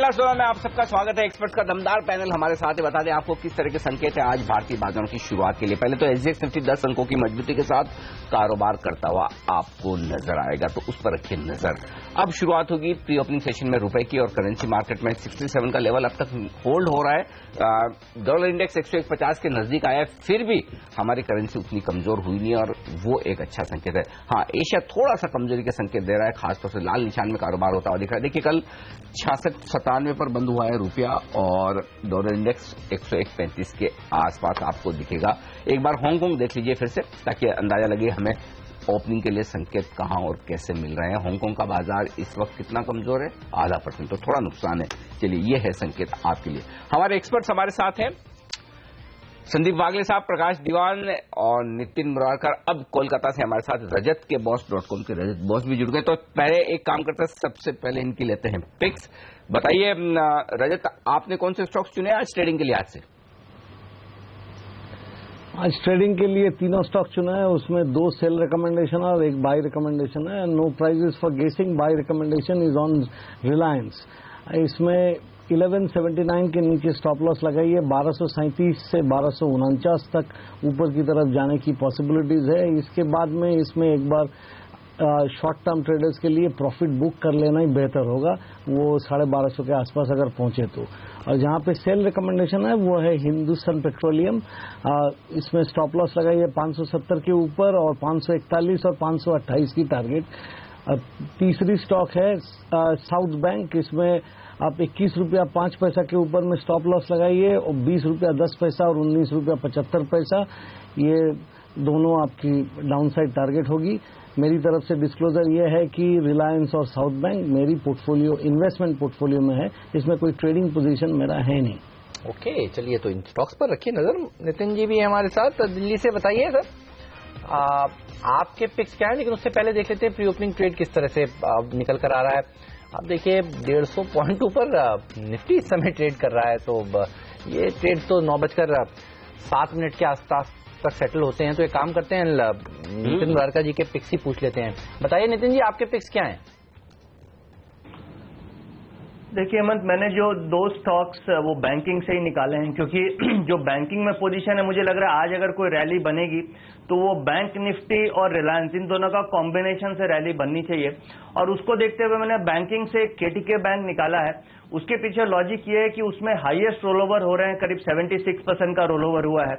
पहला सोना में आप सबका स्वागत है। एक्सपर्ट्स का दमदार पैनल हमारे साथ है। बता दें आपको किस तरह के संकेत है आज भारतीय बाजारों की शुरुआत के लिए। पहले तो एसजीएक्स निफ्टी 10 अंकों की मजबूती के साथ कारोबार करता हुआ आपको नजर आएगा, तो उस पर रखिए नजर। अब शुरुआत होगी प्री ओपनिंग सेशन में रुपए की और करेंसी मार्केट में 67 का लेवल अब तक होल्ड हो रहा है। डॉलर इंडेक्स 101.50 के नजदीक आया है, फिर भी हमारी करेंसी उतनी कमजोर हुई नहीं और वो एक अच्छा संकेत है। हाँ, एशिया थोड़ा सा कमजोरी का संकेत दे रहा है, खासतौर से लाल निशान में कारोबार होता हुआ दिख रहा है। देखिए कल 66-97 पर बंद हुआ है रुपया और डॉलर इंडेक्स 101.35 के आसपास आपको दिखेगा। एक बार हांगकांग देख लीजिए फिर से, ताकि अंदाजा लगे हमें ओपनिंग के लिए संकेत कहां और कैसे मिल रहे हैं। हांगकांग का बाजार इस वक्त कितना कमजोर है, 0.5%, तो थोड़ा नुकसान है। चलिए ये है संकेत आपके लिए। हमारे एक्सपर्ट्स हमारे साथ हैं, संदीप वागले साहब, प्रकाश दीवान और नितिन मुरारकर। अब कोलकाता से हमारे साथ रजत के बॉस.com के रजत बॉस भी जुड़ गए। तो पहले एक काम करते हैं, सबसे पहले इनकी लेते हैं पिक्स। बताइए रजत, आपने कौन से स्टॉक्स चुने आज ट्रेडिंग के लिए? आज ट्रेडिंग के लिए तीनों स्टॉक चुना है, उसमें 2 सेल रिकमेंडेशन और 1 बाय रिकमेंडेशन है। No prizes for guessing. Buy recommendation is on Reliance. इसमें 1179 के नीचे स्टॉप लॉस लगाई है। 1237 से 1249 तक ऊपर की तरफ जाने की पॉसिबिलिटीज है। इसके बाद में इसमें एक बार शॉर्ट टर्म ट्रेडर्स के लिए प्रॉफिट बुक कर लेना ही बेहतर होगा, वो 1250 के आसपास अगर पहुंचे तो। और जहां पे सेल रिकमेंडेशन है वो है हिंदुस्तान पेट्रोलियम। इसमें स्टॉप लॉस लगाई है 570 के ऊपर और 541 और 528 की टारगेट। तीसरी स्टॉक है साउथ बैंक। इसमें आप 21 रुपया 5 पैसा के ऊपर में स्टॉप लॉस लगाइए और 20 रुपया 10 पैसा और 19 रुपया 75 पैसा, ये दोनों आपकी डाउनसाइड टारगेट होगी। मेरी तरफ से डिस्क्लोजर ये है कि रिलायंस और साउथ बैंक मेरी पोर्टफोलियो इन्वेस्टमेंट पोर्टफोलियो में है, इसमें कोई ट्रेडिंग पोजीशन मेरा है नहीं। ओके, चलिए तो इन स्टॉक्स पर रखिए नजर। नितिन जी भी हमारे साथ दिल्ली से, बताइए सर आपके पिक्स क्या है, लेकिन उससे पहले देख लेते हैं प्री ओपनिंग ट्रेड किस तरह से निकल कर आ रहा है। आप देखिए 150 पॉइंट ऊपर निफ्टी इस समय ट्रेड कर रहा है, तो ये ट्रेड तो 9:07 के आसपास तक सेटल होते हैं। तो एक काम करते हैं, नितिन मुरारकर जी के पिक्स ही पूछ लेते हैं। बताइए नितिन जी, आपके पिक्स क्या हैं? देखिए हेमंत, मैंने जो 2 स्टॉक्स वो बैंकिंग से ही निकाले हैं, क्योंकि जो बैंकिंग में पोजीशन है, मुझे लग रहा है आज अगर कोई रैली बनेगी तो वो बैंक निफ्टी और रिलायंस, इन दोनों का कॉम्बिनेशन से रैली बननी चाहिए। और उसको देखते हुए मैंने बैंकिंग से केटीके बैंक निकाला है। उसके पीछे लॉजिक ये है कि उसमें हाईएस्ट रोलओवर हो रहे हैं, करीब 76% का रोलओवर हुआ है।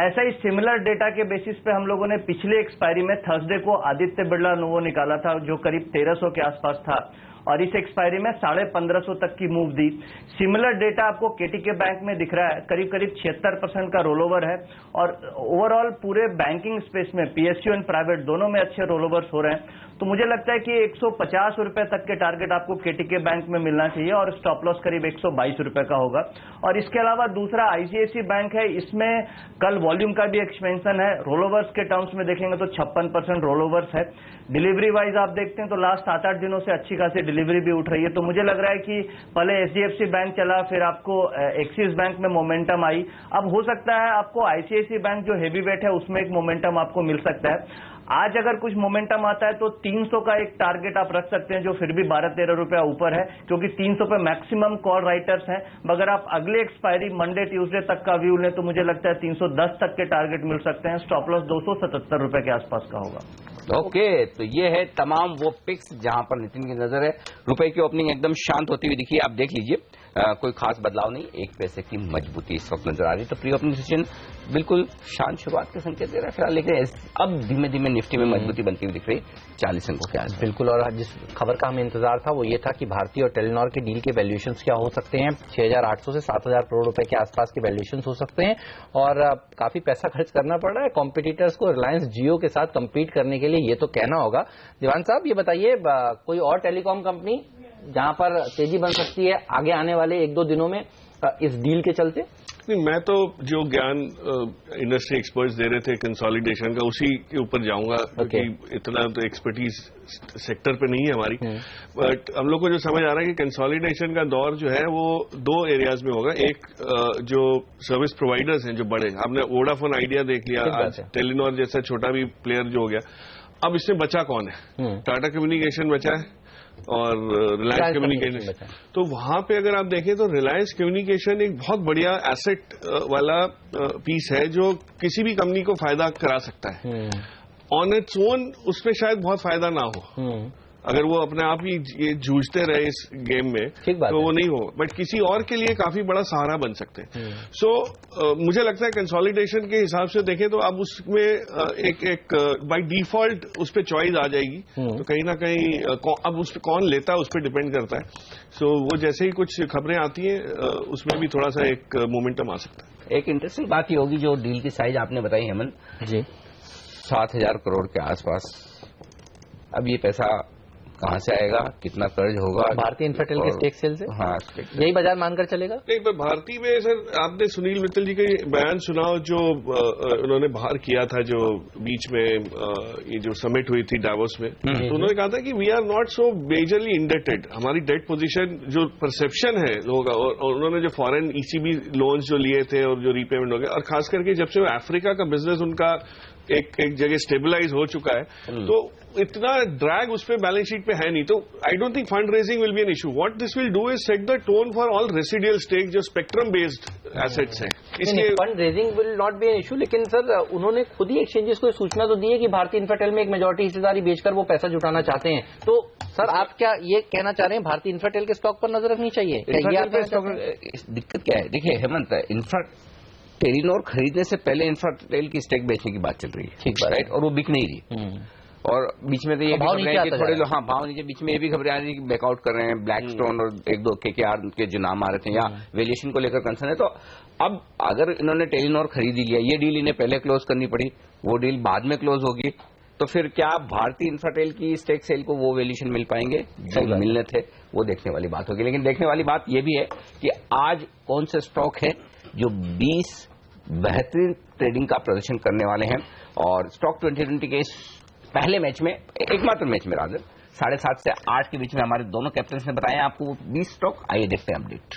ऐसा ही सिमिलर डेटा के बेसिस पे हम लोगों ने पिछले एक्सपायरी में थर्सडे को आदित्य बिरला नोवो निकाला था, जो करीब 1300 के आसपास था, और इस एक्सपायरी में 1550 तक की मूव दी। सिमिलर डेटा आपको केटीके बैंक में दिख रहा है, करीब 76% का रोलओवर है। और ओवरऑल पूरे बैंकिंग स्पेस में पीएसयू एंड प्राइवेट दोनों में अच्छे रोलओवर्स हो रहे हैं। तो मुझे लगता है कि 150 रुपए तक के टारगेट आपको केटीके बैंक में मिलना चाहिए और स्टॉप लॉस करीब 122 रुपए का होगा। और इसके अलावा दूसरा आईसीआईसी बैंक है, इसमें कल वॉल्यूम का भी एक्सपेंशन है। रोलओवर्स के टर्म्स में देखेंगे तो 56% रोलओवर्स है। डिलीवरी वाइज आप देखते हैं तो लास्ट 7-8 दिनों से अच्छी खासी डिलीवरी भी उठ रही है। तो मुझे लग रहा है कि पहले एचडीएफसी बैंक चला, फिर आपको एक्सिस बैंक में मोमेंटम आई। अब हो सकता है आपको आईसीआईसी बैंक जो हेवी वेट है उसमें एक मोमेंटम आपको मिल सकता है। आज अगर कुछ मोमेंटम आता है तो 300 का एक टारगेट आप रख सकते हैं, जो फिर भी 12-13 रुपया ऊपर है, क्योंकि 300 पे मैक्सिमम कॉल राइटर्स हैं। मगर आप अगले एक्सपायरी मंडे ट्यूसडे तक का व्यू लें तो मुझे लगता है 310 तक के टारगेट मिल सकते हैं। स्टॉप लॉस 277 रुपए के आसपास का होगा। ओके, तो ये है तमाम वो पिक्स जहां पर नितिन की नजर है। रुपए की ओपनिंग एकदम शांत होती हुई दिखी, आप देख लीजिए, कोई खास बदलाव नहीं, 1 पैसे की मजबूती इस वक्त नजर आ रही है। तो प्री ओपनिंग सेशन बिल्कुल शांत शुरुआत के संकेत दे रहा है फिलहाल, लेकिन अब धीमे धीमे निफ्टी में मजबूती बनती हुई दिख रही, 40 अंकों के आसपास। बिल्कुल, और जिस खबर का हमें इंतजार था वो ये था कि भारतीय और टेलीनॉर के डील के वैल्यूएशंस क्या हो सकते हैं। 6800 से 7000 करोड़ रुपए के आसपास के वैल्यूएशंस हो सकते हैं, और काफी पैसा खर्च करना पड़ रहा है कॉम्पिटिटर्स को रिलायंस जियो के साथ कम्पीट करने के लिए, ये तो कहना होगा। दीवान साहब ये बताइए, कोई और टेलीकॉम कंपनी जहां पर तेजी बन सकती है आगे आने वाले 1-2 दिनों में इस डील के चलते? नहीं, मैं तो जो ज्ञान इंडस्ट्री एक्सपर्ट्स दे रहे थे कंसोलिडेशन का, उसी के ऊपर जाऊंगा, क्योंकि इतना तो एक्सपर्टीज सेक्टर पे नहीं है हमारी। बट हम लोग को जो समझ आ रहा है कि कंसोलिडेशन का दौर जो है वो 2 एरियाज में होगा। एक जो सर्विस प्रोवाइडर्स हैं जो बड़े, आपने वोडाफोन आइडिया देख लिया, आज टेलीनॉर जैसा छोटा भी प्लेयर जो हो गया। अब इसमें बचा कौन है? टाटा कम्युनिकेशन बचा है, और रिलायंस कम्युनिकेशन। तो वहां पे अगर आप देखें तो रिलायंस कम्युनिकेशन एक बहुत बढ़िया एसेट वाला पीस है जो किसी भी कंपनी को फायदा करा सकता है। ऑन इट्स ओन उसमें शायद बहुत फायदा ना हो, अगर वो अपने आप ही ये जूझते रहे इस गेम में तो वो नहीं हो, बट किसी और के लिए काफी बड़ा सहारा बन सकते हैं। सो मुझे लगता है कंसोलिडेशन के हिसाब से देखें तो अब उसमें एक बाय डिफॉल्ट उस पर चॉइस आ जाएगी, तो कहीं ना कहीं अब उस पर कौन लेता है उस पर डिपेंड करता है। सो वो जैसे ही कुछ खबरें आती हैं उसमें भी थोड़ा सा एक मोमेंटम आ सकता है। एक इंटरेस्टिंग बात ये होगी जो डील की साइज आपने बताई हेमंत जी, 7,000 करोड़ के आसपास। अब ये पैसा कहां से आएगा, कितना कर्ज होगा भारतीय इन्फ्राटेल के स्टेक सेल से? हाँ, यही बाजार मानकर चलेगा? नहीं, पर भारतीय में सर आपने सुनील मित्तल जी का बयान सुना जो उन्होंने बाहर किया था, जो बीच में ये जो समिट हुई थी डावोस में, तो उन्होंने कहा था कि we are not so majorly indebted. हमारी डेट पोजीशन जो परसेप्शन है लोगों का, और उन्होंने जो फॉरेन ईसीबी लोन्स जो लिए थे और जो रीपेमेंट हो गए, और खास करके जब से अफ्रीका का बिजनेस उनका एक जगह स्टेबलाइज हो चुका है, तो इतना ड्रैग उस पर बैलेंस शीट पे है नहीं। तो I don't think fund raising will be an issue. What this will do is set the tone for all residual stake जो स्पेक्ट्रम बेस्ड एसेट्स हैं। इसलिए fund raising will not be an issue, लेकिन sir उन्होंने खुद ही exchanges को सूचना तो दी है कि भारतीय इन्फ्राटेल में एक मेजॉरिटी हिस्सेदारी बेचकर वो पैसा जुटाना चाहते हैं। तो सर आप क्या ये कहना चाह रहे हैं भारतीय इन्फ्राटेल के स्टॉक पर नजर रखनी चाहिए? दिक्कत क्या है, देखिए हेमंत, टेलीनॉर खरीदने से पहले इन्फ्राटेल की स्टेक बेचने की बात चल रही है, ठीक है, राइट, और वो बिक नहीं रही। और बीच में तो ये भाव नीचे कि थोड़े लोग भाव नीचे, बीच में ये भी खबरें आ रही कि बैकआउट कर रहे हैं ब्लैक स्टोन और एक दो केकेआर के जो नाम आ रहे थे, या वैल्यूएशन को लेकर कंसर्न है। तो अब अगर इन्होंने टेलीनॉर खरीद ही लिया, ये डील इन्हें पहले क्लोज करनी पड़ी, वो डील बाद में क्लोज होगी, तो फिर क्या भारतीय इन्फ्राटेल की स्टेक सेल को वो वैल्यूएशन मिल पाएंगे जो मिलने थे? वो देखने वाली बात होगी। लेकिन देखने वाली बात ये भी है कि आज कौन से स्टॉक है जो 20 बेहतरीन ट्रेडिंग का प्रदर्शन करने वाले हैं। और स्टॉक 2020 के इस पहले मैच में, एकमात्र मैच में राजर 7:30 से 8 के बीच में हमारे दोनों कैप्टन ने बताया आपको 20 स्टॉक। आइए देखते हैं अपडेट।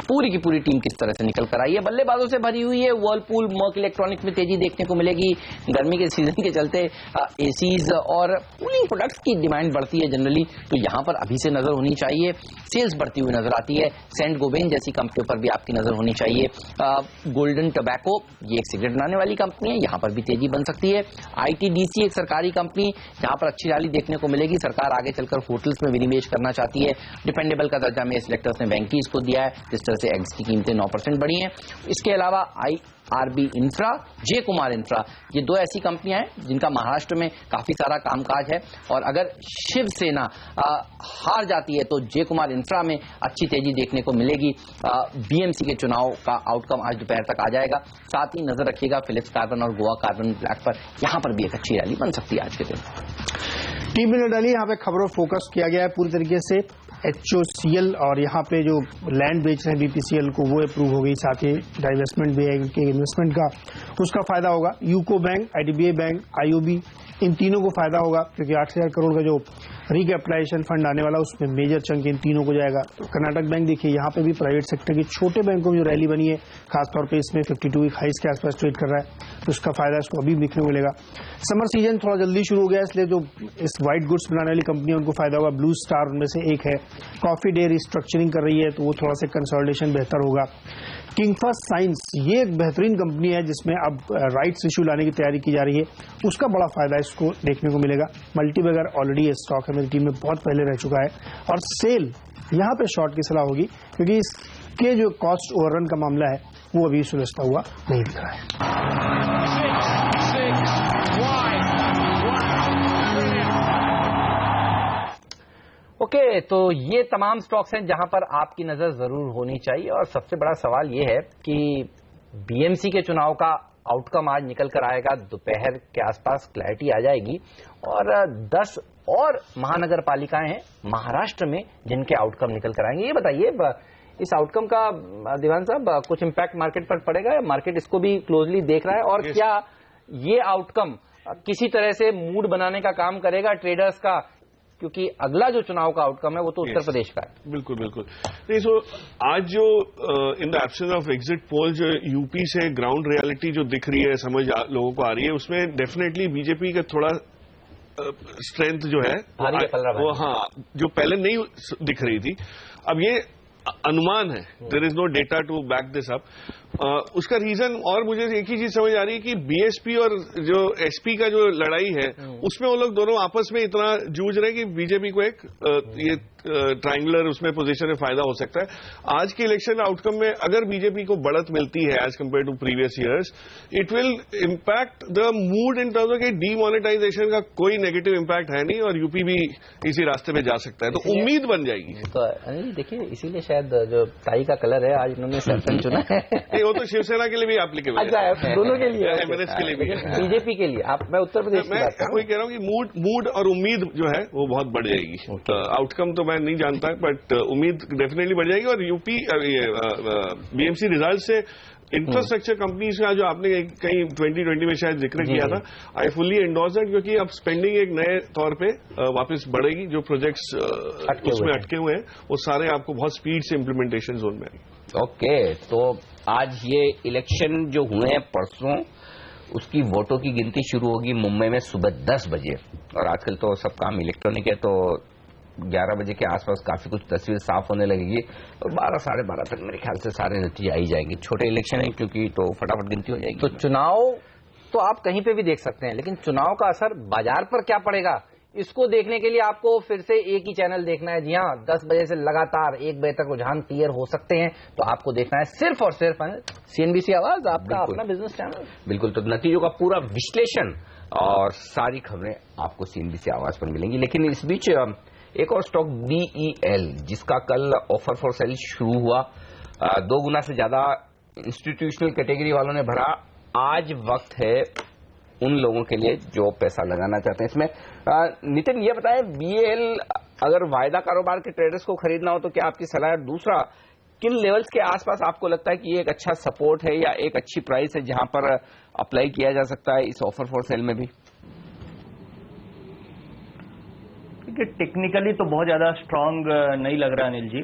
पूरी की पूरी टीम किस तरह से निकल कर आई है, बल्लेबाजों से भरी हुई है। वर्लपूल, मर्क इलेक्ट्रॉनिक्स में तेजी देखने को मिलेगी। गर्मी के सीजन के चलते एसीज और कूलिंग प्रोडक्ट्स की डिमांड बढ़ती है जनरली, तो यहां पर अभी से नजर होनी चाहिए। सेल्स बढ़ती हुई नजर आती है। सेंट गोबेन जैसी कंपनियों पर भी आपकी नजर होनी चाहिए। गोल्डन टोबैको, ये एक सिगरेट बनाने वाली कंपनी है, यहां पर भी तेजी बन सकती है। आईटीडीसी एक सरकारी कंपनी, जहां पर अच्छी रैली देखने को मिलेगी। सरकार आगे चलकर होटल्स में विनिवेश करना चाहती है। डिपेंडेबल का दर्जा में सिलेक्टर्स ने बैंकीज को दिया है, जिस तरह से एग्स की कीमतें 9% बढ़ी हैं। इसके अलावा IRB इंफ्रा, जे कुमार इंफ्रा, ये दो ऐसी कंपनियां हैं जिनका महाराष्ट्र में काफी सारा कामकाज है। और अगर शिवसेना हार जाती है तो जे कुमार इंफ्रा में अच्छी तेजी देखने को मिलेगी। BMC के चुनाव का आउटकम आज दोपहर तक आ जाएगा। साथ ही नजर रखिएगा फिलिप्स कार्बन और गोवा कार्बन ब्लैक पर, यहां पर भी एक अच्छी रैली बन सकती है आज के दिन। टीम ने डाली, यहाँ पे खबरों फोकस किया गया है पूरी तरीके से। HOCL और यहाँ पे जो लैंड बेच रहे हैं BPCL को, वो अप्रूव हो गई। साथ ही डाइवेस्टमेंट भी है उनके इन्वेस्टमेंट का, उसका फायदा होगा। UCO bank, IDBI bank, IOB, इन तीनों को फायदा होगा क्योंकि 8,000 करोड़ का जो रिकैपिटलाइजेशन फंड आने वाला उसमें मेजर चंक इन तीनों को जाएगा। तो कर्नाटक बैंक देखिए, यहाँ पे भी प्राइवेट सेक्टर के छोटे बैंकों में जो रैली बनी है, खासतौर पे इसमें 52 वीक हाइस के आसपास ट्रेड कर रहा है, तो उसका फायदा इसको अभी दिखने को मिलेगा। समर सीजन थोड़ा जल्दी शुरू हो गया, इसलिए जो इस व्हाइट गुड्स बनाने वाली कंपनी है उनको फायदा होगा। ब्लू स्टार उनमें से एक है। कॉफी डे रिस्ट्रक्चरिंग कर रही है, तो वो थोड़ा सा कंसोलिडेशन बेहतर होगा। किंगफर्स्ट साइंस, ये एक बेहतरीन कंपनी है जिसमें अब राइट्स इशू लाने की तैयारी की जा रही है, उसका बड़ा फायदा इसको देखने को मिलेगा। मल्टीबैगर ऑलरेडी ये स्टॉक है, मेरी टीम में बहुत पहले रह चुका है। और सेल यहां पे शॉर्ट की सलाह होगी क्योंकि इसके जो कॉस्ट ओवररन का मामला है वो अभी सुलझता हुआ नहीं दिख रहा है। ओके, तो ये तमाम स्टॉक्स हैं जहां पर आपकी नजर जरूर होनी चाहिए। और सबसे बड़ा सवाल ये है कि BMC के चुनाव का आउटकम आज निकल कर आएगा, दोपहर के आसपास क्लैरिटी आ जाएगी। और 10 और महानगर पालिकाएं हैं महाराष्ट्र में जिनके आउटकम निकल कर आएंगे। ये बताइए, इस आउटकम का दीवान साहब कुछ इम्पैक्ट मार्केट पर पड़ेगा या मार्केट इसको भी क्लोजली देख रहा है? और क्या ये आउटकम किसी तरह से मूड बनाने का काम करेगा ट्रेडर्स का क्योंकि अगला जो चुनाव का आउटकम है वो तो उत्तर प्रदेश का है। बिल्कुल बिल्कुल नहीं। सो आज जो in the absence of exit poll जो यूपी से ग्राउंड रियलिटी जो दिख रही है, समझ लोगों को आ रही है, उसमें डेफिनेटली बीजेपी का थोड़ा स्ट्रेंथ जो है वो हाँ जो पहले नहीं दिख रही थी, अब ये अनुमान है, there is no data to back this up. उसका रीजन और मुझे एक ही चीज समझ आ रही है कि बीएसपी और जो एसपी का जो लड़ाई है उसमें वो लोग दोनों आपस में इतना जूझ रहे हैं कि बीजेपी को एक ये ट्रायंगुलर उसमें पोजीशन में फायदा हो सकता है। आज के इलेक्शन आउटकम में अगर बीजेपी को बढ़त मिलती है as compared to previous years, it will impact the mood in terms of कि डीमोनेटाइजेशन का कोई नेगेटिव इम्पैक्ट है नहीं और यूपी भी इसी रास्ते में जा सकता है, तो उम्मीद बन जाएगी। तो अनिल देखिए, इसीलिए शायद जो टाई का कलर है आज इन्होंने सैफरन चुना है। वो तो शिवसेना के लिए भी एप्लीकेबल है। अच्छा, दोनों के लिए, एमएनएस के लिए भी है, बीजेपी के लिए। मैं उत्तर प्रदेश की बात कर रहा हूं। वही कह रहा हूँ कि मूड और उम्मीद जो है वो बहुत बढ़ जाएगी। आउटकम तो मैं नहीं जानता, बट उम्मीद डेफिनेटली बढ़ जाएगी। और यूपी बीएमसी रिजल्ट से इंफ्रास्ट्रक्चर कंपनीज का जो आपने कहीं 2020 में शायद जिक्र किया था, आई फुल्ली एंडोर्स दैट, क्योंकि अब स्पेंडिंग एक नए तौर पे वापस बढ़ेगी। जो प्रोजेक्ट्स उसमें अटके हुए हैं वो सारे आपको बहुत स्पीड से इम्प्लीमेंटेशन जोन में आएंगे। ओके, तो आज ये इलेक्शन जो हुए हैं परसों, उसकी वोटों की गिनती शुरू होगी मुंबई में सुबह 10 बजे, और आजकल तो सब काम इलेक्ट्रॉनिक है, तो 11 बजे के आसपास काफी कुछ तस्वीर साफ होने लगेगी और 12 साढ़े 12 तक मेरे ख्याल से सारे नतीजे आ ही जाएंगे। छोटे इलेक्शन है क्योंकि तो फटाफट गिनती हो जाएगी। तो चुनाव तो आप कहीं पे भी देख सकते हैं, लेकिन चुनाव का असर बाजार पर क्या पड़ेगा, इसको देखने के लिए आपको फिर से एक ही चैनल देखना है। जी हाँ, 10 बजे से लगातार 1 बजे तक रुझान क्लियर हो सकते हैं, तो आपको देखना है सिर्फ और सिर्फ सीएनबीसी आवाज, आपका अपना बिजनेस चैनल। बिल्कुल, तो नतीजों का पूरा विश्लेषण और सारी खबरें आपको सीएनबीसी आवाज पर मिलेंगी। लेकिन इस बीच एक और स्टॉक BEL, जिसका कल ऑफर फॉर सेल शुरू हुआ, 2 गुना से ज्यादा इंस्टीट्यूशनल कैटेगरी वालों ने भरा। आज वक्त है उन लोगों के लिए जो पैसा लगाना चाहते हैं इसमें। नितिन, ये बताएं, BEL अगर वायदा कारोबार के ट्रेडर्स को खरीदना हो तो क्या आपकी सलाह है? दूसरा, किन लेवल्स के आसपास आपको लगता है कि ये एक अच्छा सपोर्ट है या एक अच्छी प्राइस है जहां पर अप्लाई किया जा सकता है इस ऑफर फॉर सेल में भी? टेक्निकली तो बहुत ज्यादा स्ट्रांग नहीं लग रहा अनिल जी।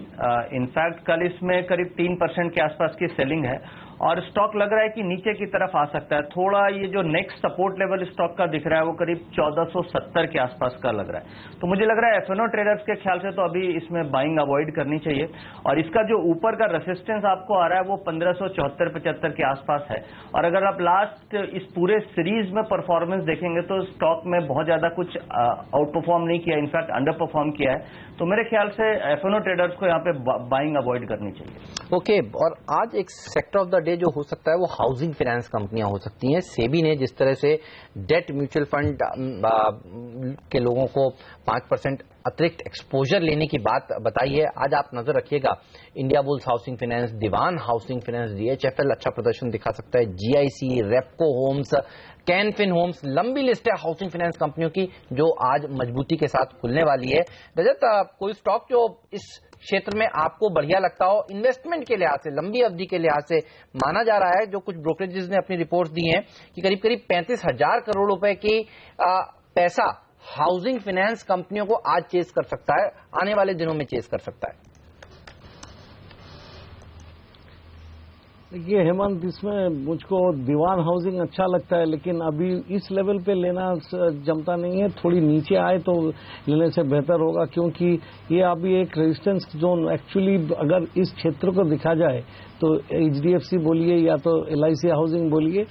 इनफैक्ट कल इसमें करीब 3% के आसपास की सेलिंग है और स्टॉक लग रहा है कि नीचे की तरफ आ सकता है थोड़ा। ये जो नेक्स्ट सपोर्ट लेवल स्टॉक का दिख रहा है वो करीब 1470 के आसपास का लग रहा है। तो मुझे लग रहा है एफएनओ ट्रेडर्स के ख्याल से तो अभी इसमें बाइंग अवॉइड करनी चाहिए। और इसका जो ऊपर का रेसिस्टेंस आपको आ रहा है वो 1574-75 के आसपास है। और अगर आप लास्ट इस पूरे सीरीज में परफॉर्मेंस देखेंगे तो स्टॉक में बहुत ज्यादा कुछ आउट परफॉर्म नहीं किया, इनफैक्ट अंडर परफॉर्म किया है। तो मेरे ख्याल से एफएनओ ट्रेडर्स को यहाँ पे बाइंग अवॉइड करनी चाहिए। ओके, और आज एक सेक्टर ऑफ द डे जो हो सकता है वो हाउसिंग फाइनेंस कंपनियां हो सकती हैं। सेबी ने जिस तरह से डेट म्यूचुअल फंड के लोगों को 5% अतिरिक्त एक्सपोजर लेने की बात बताई है, आज आप नजर रखिएगा। India Bulls Housing Finance, Dewan Housing finance, DHFL अच्छा प्रदर्शन दिखा सकता है, GIC, Repco Homes, Canfin Homes, लंबी लिस्ट है हाउसिंग फाइनेंस कंपनियों की जो आज मजबूती के साथ खुलने वाली है। रजत, कोई स्टॉक जो इस क्षेत्र में आपको बढ़िया लगता हो इन्वेस्टमेंट के लिहाज से, लंबी अवधि के लिहाज से? माना जा रहा है, जो कुछ ब्रोकरेजेस ने अपनी रिपोर्ट दी हैं, कि करीब करीब 35,000 करोड़ रुपए की पैसा हाउसिंग फाइनेंस कंपनियों को आज चेस कर सकता है, आने वाले दिनों में चेस कर सकता है। देखिए हेमंत, इसमें मुझको दीवान हाउसिंग अच्छा लगता है, लेकिन अभी इस लेवल पे लेना जमता नहीं है। थोड़ी नीचे आए तो लेने से बेहतर होगा, क्योंकि ये अभी एक रेजिस्टेंस जोन, एक्चुअली अगर इस क्षेत्र को दिखा जाए तो HDFC बोलिए या तो LIC हाउसिंग बोलिए,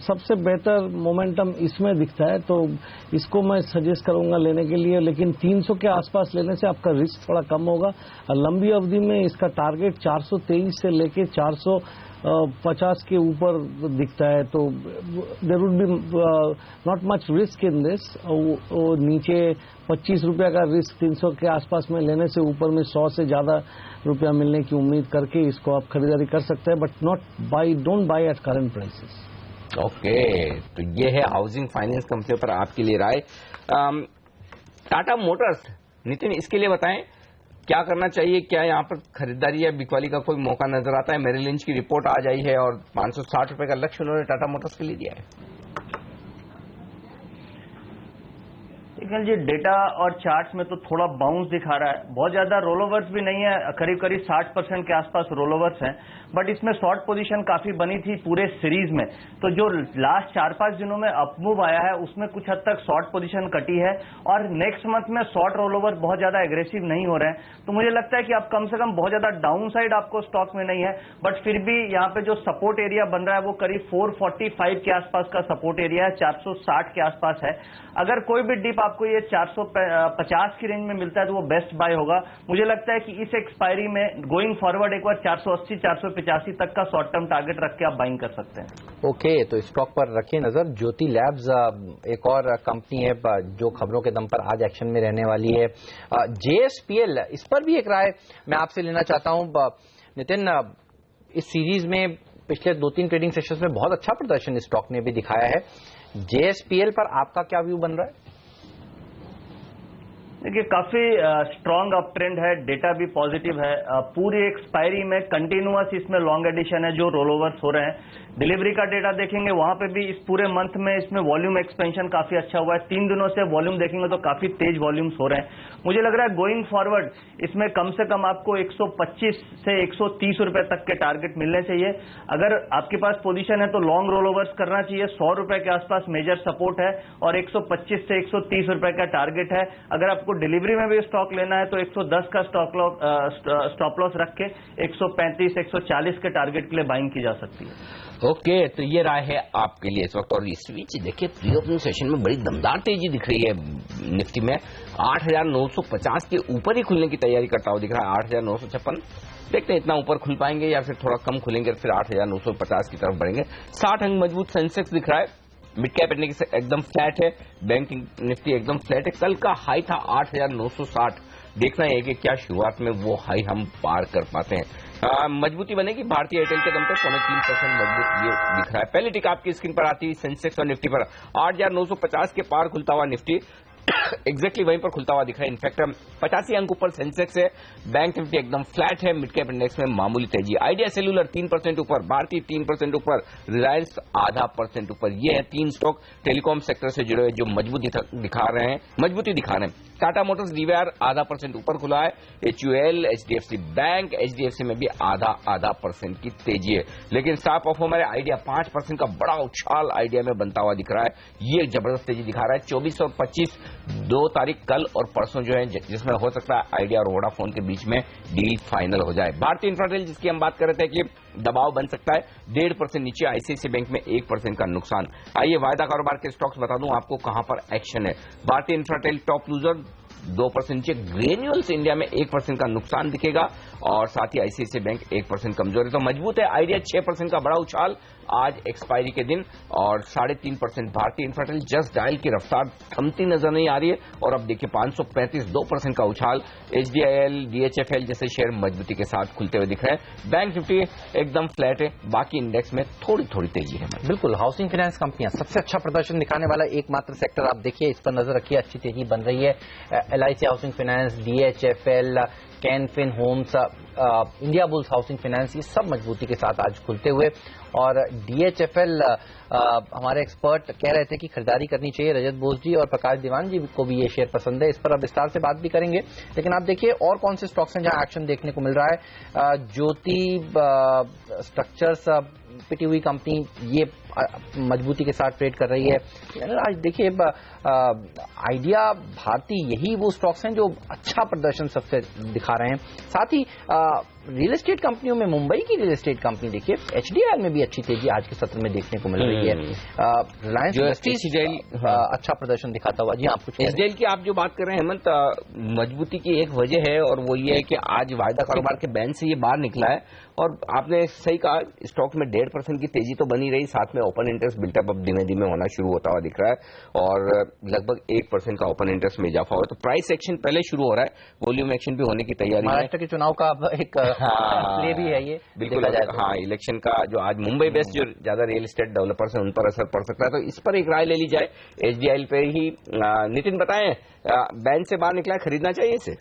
सबसे बेहतर मोमेंटम इसमें दिखता है, तो इसको मैं सजेस्ट करूंगा लेने के लिए। लेकिन 300 के आसपास लेने से आपका रिस्क थोड़ा कम होगा। लंबी अवधि में इसका टारगेट 423 से लेके 450 के ऊपर दिखता है, तो there would be not much risk in this. नीचे 25 रुपया का रिस्क 300 के आसपास में लेने से, ऊपर में 100 से ज्यादा रुपया मिलने की उम्मीद करके इसको आप खरीदारी कर सकते हैं, but don't by at current prices. Okay, तो ये है हाउसिंग फाइनेंस कंपनी पर आपके लिए राय। टाटा मोटर्स, नितिन, इसके लिए बताएं क्या करना चाहिए? क्या यहाँ पर खरीदारी या बिकवाली का कोई मौका नजर आता है? मेरिल लिंच की रिपोर्ट आज आई है और 560 रुपए का लक्ष्य उन्होंने टाटा मोटर्स के लिए दिया है। निखिल जी, डेटा और चार्ट्स में तो थोड़ा बाउंस दिखा रहा है, बहुत ज्यादा रोल ओवर्स भी नहीं है, करीब करीब 60% के आसपास रोल ओवर्स हैं, बट इसमें शॉर्ट पोजीशन काफी बनी थी पूरे सीरीज में। तो जो लास्ट 4-5 दिनों में अपमूव आया है उसमें कुछ हद तक शॉर्ट पोजीशन कटी है और नेक्स्ट मंथ में शॉर्ट रोल ओवर बहुत ज्यादा एग्रेसिव नहीं हो रहे हैं। तो मुझे लगता है कि आप कम से कम बहुत ज्यादा डाउन साइड आपको स्टॉक में नहीं है, बट फिर भी यहाँ पे जो सपोर्ट एरिया बन रहा है वो करीब 445 के आसपास का सपोर्ट एरिया है, 460 के आसपास है। अगर कोई भी डिप आपको ये 450 की रेंज में मिलता है तो वो बेस्ट बाय होगा। मुझे लगता है कि इस एक्सपायरी में गोइंग फॉरवर्ड एक बार 480 485 तक का शॉर्ट टर्म टारगेट रख के आप बाइंग कर सकते हैं। ओके, तो स्टॉक पर रखिए नजर। ज्योति लैब्स एक और कंपनी है जो खबरों के दम पर आज एक्शन में रहने वाली है। JSPL, इस पर भी एक राय मैं आपसे लेना चाहता हूं नितिन। इस सीरीज में पिछले 2-3 ट्रेडिंग सेशंस में बहुत अच्छा प्रदर्शन इस स्टॉक ने भी दिखाया है। JSPL पर आपका क्या व्यू बन रहा है? देखिए, काफी स्ट्रांग अप ट्रेंड है, डेटा भी पॉजिटिव है, पूरी एक्सपायरी में कंटिन्यूअस इसमें लॉन्ग एडिशन है जो रोल ओवर्स हो रहे हैं। डिलीवरी का डेटा देखेंगे वहां पे भी इस पूरे मंथ में इसमें वॉल्यूम एक्सपेंशन काफी अच्छा हुआ है। 3 दिनों से वॉल्यूम देखेंगे तो काफी तेज वॉल्यूम्स हो रहे हैं। मुझे लग रहा है गोइंग फॉरवर्ड इसमें कम से कम आपको 125 से 130 रुपए तक के टारगेट मिलने चाहिए। अगर आपके पास पोजीशन है तो लॉन्ग रोल ओवर्स करना चाहिए। 100 रुपए के आसपास मेजर सपोर्ट है और 125 से 130 रुपए का टारगेट है। अगर आपको डिलीवरी में भी स्टॉक लेना है तो 110 का स्टॉप लॉस रख के 135 140 के टारगेट के लिए बाइंग की जा सकती है। ओके, तो ये राय है आपके लिए इस वक्त। और इस बीच देखिए, प्री ओपनिंग सेशन में बड़ी दमदार तेजी दिख रही है निफ्टी में। 8,950 के ऊपर ही खुलने की तैयारी करता हुआ दिख रहा है। 8,956, देखते हैं इतना ऊपर खुल पाएंगे या फिर थोड़ा कम खुलेंगे, फिर 8,950 की तरफ बढ़ेंगे। 60 अंक मजबूत सेंसेक्स दिख रहा है। मिड कैप इंडेक्स एकदम फ्लैट है, बैंकिंग निफ्टी एकदम फ्लैट है। कल का हाई था 8,960, देखना है कि क्या शुरुआत में वो हाई हम पार कर पाते हैं। मजबूती बनेगी भारतीय एयरटेल के दम पे, 3% मजबूत ये दिख रहा है। पहली टिक आपकी स्क्रीन पर आती है सेंसेक्स और निफ्टी पर। 8,950 के पार खुलता हुआ निफ्टी एग्जैक्टली वहीं पर खुलता हुआ दिख रहा है। इनफैक्ट 85 अंक ऊपर सेंसेक्स है। बैंक निफ्टी एकदम फ्लैट है। मिड कैप इंडेक्स में मामूली तेजी। आइडिया सेल्यूलर 3% ऊपर, भारतीय 3% ऊपर, रिलायंस 0.5% ऊपर। ये है 3 स्टॉक टेलीकॉम सेक्टर से जुड़े हुए जो मजबूती दिखा रहे हैं। टाटा मोटर्स DVR 0.5% ऊपर खुला है। HUL, HDFC बैंक, HDFC में भी 0.5% की तेजी है। लेकिन स्टार परफॉर्मर है आइडिया, 5% का बड़ा उछाल आइडिया में बनता हुआ दिख रहा है। ये जबरदस्त तेजी दिखा रहा है। 24 और 25 2 तारीख कल और परसों जो है, जिसमें हो सकता है आइडिया और वोडाफोन के बीच में डील फाइनल हो जाए। भारतीय इंफ्राटेल जिसकी हम बात कर रहे थे कि दबाव बन सकता है, 1.5% नीचे। ICICI बैंक में 1% का नुकसान। आइए वायदा कारोबार के स्टॉक्स बता दूं आपको कहां पर एक्शन है। भारतीय इंफ्राटेल टॉप लूजर, 2% नीचे। ग्रेन्यूल्स इंडिया में 1% का नुकसान दिखेगा और साथ ही ICICI बैंक 1% कमजोर है। तो मजबूत है आइडिया, 6% का बड़ा उछाल आज एक्सपायरी के दिन और 3.5%। भारतीय इंफ्राटेल जस्ट डायल की रफ्तार थमती नजर नहीं आ रही है और अब देखिए 535, 2% का उछाल। HDIL, DHFL जैसे शेयर मजबूती के साथ खुलते हुए दिख रहे हैं। बैंक निफ्टी एकदम फ्लैट है, बाकी इंडेक्स में थोड़ी थोड़ी तेजी है। बिल्कुल, हाउसिंग फाइनेंस कंपनियां सबसे अच्छा प्रदर्शन दिखाने वाला एकमात्र सेक्टर आप देखिए, इस पर नजर रखिए, अच्छी तेजी बन रही है। LIC housing finance, DHFL, Canfin Homes, India Bulls Housing Finance, ये सब मजबूती के साथ आज खुलते हुए। और DHFL हमारे एक्सपर्ट कह रहे थे कि खरीदारी करनी चाहिए। रजत बोस जी और प्रकाश दीवान जी को भी ये शेयर पसंद है। इस पर अब विस्तार से बात भी करेंगे। लेकिन आप देखिए और कौन से स्टॉक्स हैं जहां एक्शन देखने को मिल रहा है। ज्योति स्ट्रक्चर्स, पिटी हुई कंपनी, ये मजबूती के साथ ट्रेड कर रही है। आज देखिए आइडिया, भारती, यही वो स्टॉक्स हैं जो अच्छा प्रदर्शन सबसे दिखा रहे हैं। साथ ही रियल एस्टेट कंपनियों में मुंबई की रियल एस्टेट कंपनी देखिए, HDIL में भी अच्छी तेजी आज के सत्र में देखने को मिल रही है। रिलायंस इंडस्ट्रीज अच्छा प्रदर्शन दिखाता हुआ। जी, आप कुछ HDIL की आप जो बात कर रहे हैं हेमंत, मजबूती की एक वजह है और वो ये है कि आज वायदा कारोबार के बैन से ये बाहर निकला है। और आपने सही कहा, स्टॉक में 1.5% की तेजी तो बनी रही, साथ में ओपन इंटरेस्ट बिल्टअप अब धीमे धीमे होना शुरू होता हुआ दिख रहा है और लगभग 1% का ओपन इंटरेस्ट में इजाफा हुआ। तो प्राइस एक्शन पहले शुरू हो रहा है, वॉल्यूम एक्शन भी होने की तैयारी है। महाराष्ट्र के चुनाव का एक प्ले भी है ये, बिल्कुल। हाँ, इलेक्शन का जो आज मुंबई बेस्ड जो ज्यादा रियल एस्टेट डेवलपर्स हैं उन पर असर पड़ सकता है। तो इस पर एक राय ले ली जाए। HDIL पे ही नितिन बताएं, बैन से बाहर निकला है, खरीदना चाहिए इसे?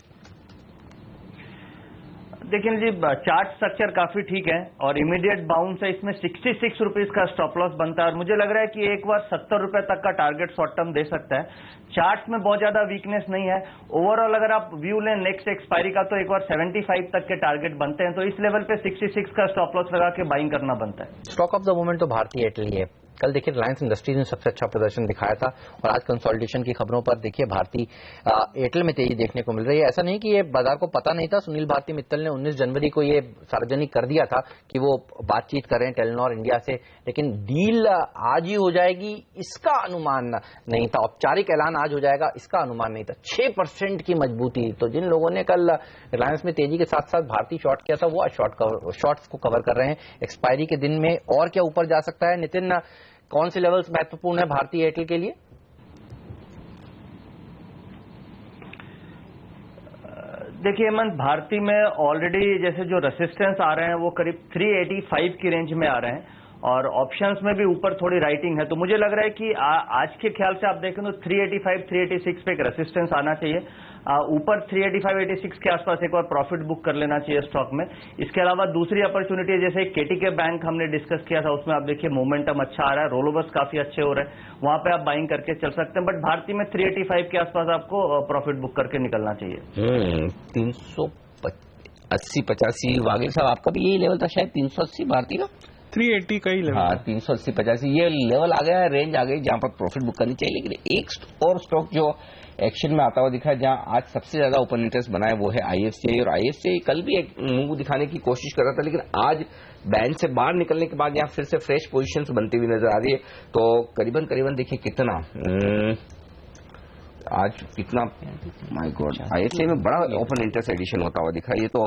देखिए जी, चार्ट स्ट्रक्चर काफी ठीक है और इमीडिएट बाउंस है, इसमें 66 रुपीज का स्टॉप लॉस बनता है और मुझे लग रहा है कि एक बार 70 रुपए तक का टारगेट शॉर्ट टर्म दे सकता है। चार्ट में बहुत ज्यादा वीकनेस नहीं है। ओवरऑल अगर आप व्यू लें नेक्स्ट एक्सपायरी का तो एक बार 75 तक के टारगेट बनते हैं, तो इस लेवल पे 66 का स्टॉप लॉस लगा के बाइंग करना बनता है। स्टॉक ऑफ द मोमेंट तो भारतीय एयरटेल ही है। कल देखिए रिलायंस इंडस्ट्रीज ने सबसे अच्छा प्रदर्शन दिखाया था और आज कंसोलिडेशन की खबरों पर देखिए भारतीय एयरटेल में तेजी देखने को मिल रही है। ऐसा नहीं कि ये बाजार को पता नहीं था, सुनील भारती मित्तल ने 19 जनवरी को ये सार्वजनिक कर दिया था कि वो बातचीत करें टेलीनॉर इंडिया से, लेकिन डील आज ही हो जाएगी इसका अनुमान नहीं था, औपचारिक ऐलान आज हो जाएगा इसका अनुमान नहीं था। 6% की मजबूती। तो जिन लोगों ने कल रिलायंस में तेजी के साथ साथ भारतीय शॉर्ट किया था वो आज शॉर्ट्स को कवर कर रहे हैं। एक्सपायरी के दिन में और क्या ऊपर जा सकता है? नितिन, कौन से लेवल्स महत्वपूर्ण है भारतीय एयरटेल के लिए? देखिए हेमंत, भारती में ऑलरेडी जैसे जो रेसिस्टेंस आ रहे हैं वो करीब 385 की रेंज में आ रहे हैं और ऑप्शंस में भी ऊपर थोड़ी राइटिंग है, तो मुझे लग रहा है कि आज के ख्याल से आप देखें तो 385 386 पे एक रेसिस्टेंस आना चाहिए। ऊपर 385 86 के आसपास एक बार प्रॉफिट बुक कर लेना चाहिए स्टॉक में। इसके अलावा दूसरी अपॉर्चुनिटी जैसे केटीके बैंक हमने डिस्कस किया था, उसमें आप देखिए मोमेंटम अच्छा आ रहा है, रोलोवर्स काफी अच्छे हो रहे हैं, वहां पे आप बाइंग करके चल सकते हैं। बट भारती में 385 के आसपास आपको प्रॉफिट बुक करके निकलना चाहिए। 380-85 वागिर साहब, आपका भी यही लेवल था शायद 380 भारती का? 380 का ही लेवल। हाँ, 380-85 ये लेवल आ गया, रेंज आ गई जहां पर प्रॉफिट बुक करनी चाहिए। लेकिन एक और स्टॉक जो एक्शन में आता हुआ दिखा है, जहां आज सबसे ज्यादा ओपन इंटरेस्ट बना है, वो है आईएफसीआई। और आईएफसीआई कल भी एक मुंह दिखाने की कोशिश कर रहा था, लेकिन आज बैंड से बाहर निकलने के बाद यहाँ फिर से फ्रेश पोजीशंस बनती हुई नजर आ रही है। तो करीबन देखिए कितना आज कितना, माय गॉड, आईएफसीआई में बड़ा ओपन इंटरेस्ट एडिशन होता हुआ दिखा। ये तो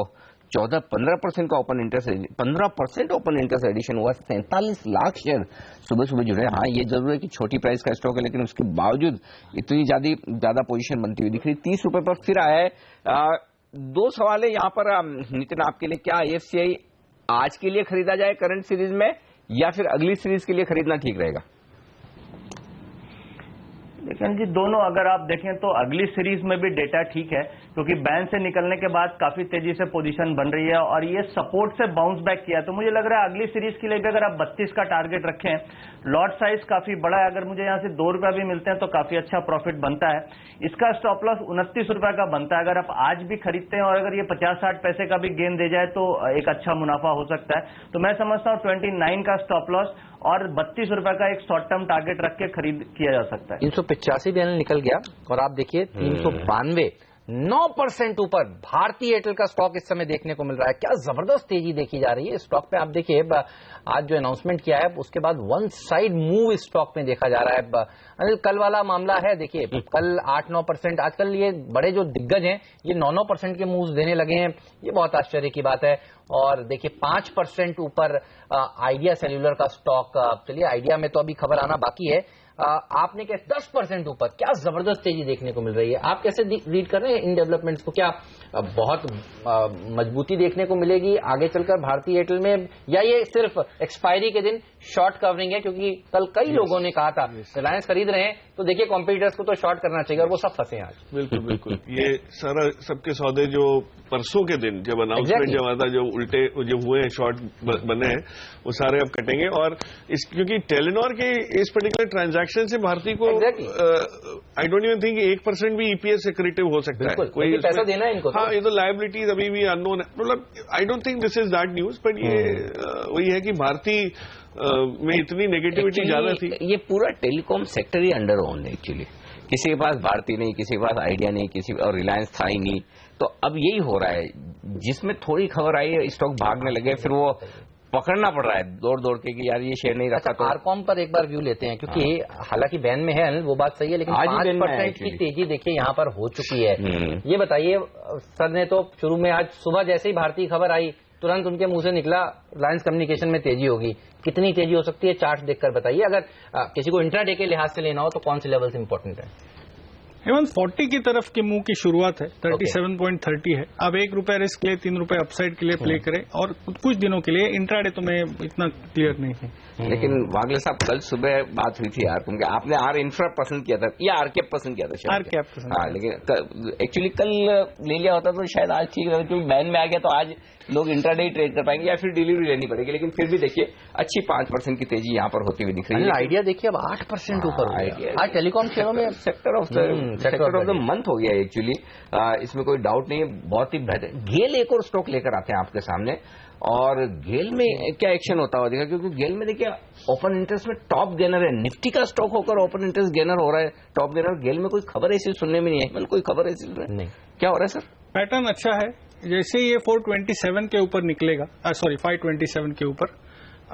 14-15% का open interest, 15% open interest addition हुआ। 43 लाख शेयर सुबह जुड़े। हाँ, ये जरूर है कि छोटी प्राइस का स्टॉक है, लेकिन उसके बावजूद इतनी ज्यादा पोजीशन बनती हुई दिख रही। 30 रुपए पर फिर आया है। दो सवाल है यहाँ पर नितिन आपके लिए, क्या आईएफसीआई आज के लिए खरीदा जाए करंट सीरीज में, या फिर अगली सीरीज के लिए खरीदना ठीक रहेगा? लेकिन जी दोनों अगर आप देखें तो अगली सीरीज में भी डेटा ठीक है, क्योंकि बैंड से निकलने के बाद काफी तेजी से पोजीशन बन रही है और ये सपोर्ट से बाउंस बैक किया। तो मुझे लग रहा है अगली सीरीज के लिए भी अगर आप 32 का टारगेट रखें, लॉट साइज काफी बड़ा है, अगर मुझे यहाँ से 2 रुपया भी मिलते हैं तो काफी अच्छा प्रॉफिट बनता है। इसका स्टॉप लॉस 29 रुपए का बनता है। अगर आप आज भी खरीदते हैं और अगर ये 50-60 पैसे का भी गेन दे जाए तो एक अच्छा मुनाफा हो सकता है। तो मैं समझता हूँ 29 का स्टॉप लॉस और 32 रुपए का एक शॉर्ट टर्म टारगेट रख के खरीद किया जा सकता है। 385 भी निकल गया और आप देखिए 392, 9% ऊपर भारतीय एयरटेल का स्टॉक इस समय देखने को मिल रहा है। क्या जबरदस्त तेजी देखी जा रही है स्टॉक पे। आप देखिए आज जो अनाउंसमेंट किया है उसके बाद वन साइड मूव इस स्टॉक में देखा जा रहा है। अनिल, कल वाला मामला है, देखिए कल 8-9%, आजकल ये बड़े जो दिग्गज हैं ये 9-9% के मूव्स देने लगे हैं, ये बहुत आश्चर्य की बात है। और देखिए 5% ऊपर आइडिया सेल्यूलर का स्टॉक। चलिए आइडिया में तो अभी खबर आना बाकी है। आपने क्या 10% ऊपर, क्या जबरदस्त तेजी देखने को मिल रही है। आप कैसे रीड कर रहे हैं इन डेवलपमेंट्स को? क्या बहुत मजबूती देखने को मिलेगी आगे चलकर भारतीय एयरटेल में, या ये सिर्फ एक्सपायरी के दिन शॉर्ट कवरिंग है? क्योंकि कल कई लोगों ने कहा था रिलायंस खरीद रहे हैं तो देखिए कॉम्पिटिटर्स को तो शॉर्ट करना चाहिए, और वो सब फंसे आज। बिल्कुल ये सारा सबके सौदे जो परसों के दिन जब अनाउंसमेंट जब आता, जो उल्टे जो हुए हैं, शॉर्ट बने हैं, वो सारे अब कटेंगे। और क्योंकि टेलीनॉर के इस पर्टिकुलर ट्रांजैक्शन से भारतीय को आई डोंट इवन थिंक 1% भी ईपीएस एक्रेटिव हो सकता है। कोई पैसा देना है इनको। हाँ, ये तो लायबिलिटीज अभी भी अननोन है। मतलब आई don't think this is that news, but ये वही है कि भारतीय में इतनी नेगेटिविटी ज्यादा थी। ये पूरा टेलीकॉम सेक्टर ही अंडर ओन है एक्चुअली। किसी के पास भारती नहीं, किसी के पास आइडिया नहीं, किसी और रिलायंस था ही नहीं। तो अब यही हो रहा है, जिसमें थोड़ी खबर आई है स्टॉक भागने लगे, फिर वो पकड़ना पड़ रहा है दौड़ के कि यार ये शेयर नहीं रखा। तो आरकॉम पर एक बार व्यू लेते हैं, क्योंकि हालांकि बैन में है वो बात सही है, लेकिन 5% की तेजी देखिए यहाँ पर हो चुकी है। ये बताइए, सर ने तो शुरू में आज सुबह जैसे ही भारतीय खबर आई तुरंत उनके मुंह से निकला रिलायंस कम्युनिकेशन में तेजी होगी। कितनी तेजी हो सकती है चार्ट देखकर बताइए। अगर किसी को इंट्राडे के लिहाज से लेना हो तो कौन से लेवल्स इंपॉर्टेंट है? हेमंत 40 की तरफ के मूव की शुरुआत है, 37.30 है। अब ₹1 रिस्क ले, ₹3 अपसाइड के लिए प्ले करें, और कुछ दिनों के लिए इंट्राडे तो मैं इतना क्लियर नहीं है। लेकिन वागले साहब, कल सुबह बात हुई थी यार, क्योंकि आपने आर इंफ्रा पसंद किया था या आर कैप पसंद किया था? आर कैप पसंद। हाँ, लेकिन एक्चुअली कल ले लिया होता तो शायद आज ठीक रहता, क्योंकि बैन में आ गया तो आज लोग इंट्राडे ही ट्रेड कर पाएंगे या फिर डिलीवरी लेनी पड़ेगी। लेकिन फिर भी देखिए अच्छी 5% की तेजी यहाँ पर होती हुई दिख रही है। आइडिया देखिए अब 8% ऊपर हो गया। आज टेलीकॉम शेयरों में सेक्टर ऑफ द मंथ हो गया एक्चुअली, इसमें कोई डाउट नहीं है, बहुत ही बेहतर। गेल एक और स्टॉक लेकर आते हैं आपके सामने, और गेल में क्या एक्शन होता हुआ दिखा, क्योंकि गेल में देखिए ओपन इंटरेस्ट में टॉप गेनर है, निफ्टी का स्टॉक होकर ओपन इंटरेस्ट गेनर हो रहा है, टॉप गेनर। गेल में कोई खबर ऐसी सुनने में नहीं है, कोई खबर ऐसी नहीं, क्या हो रहा है सर? पैटर्न अच्छा है, जैसे ये 427 के ऊपर निकलेगा, सॉरी 527 के ऊपर,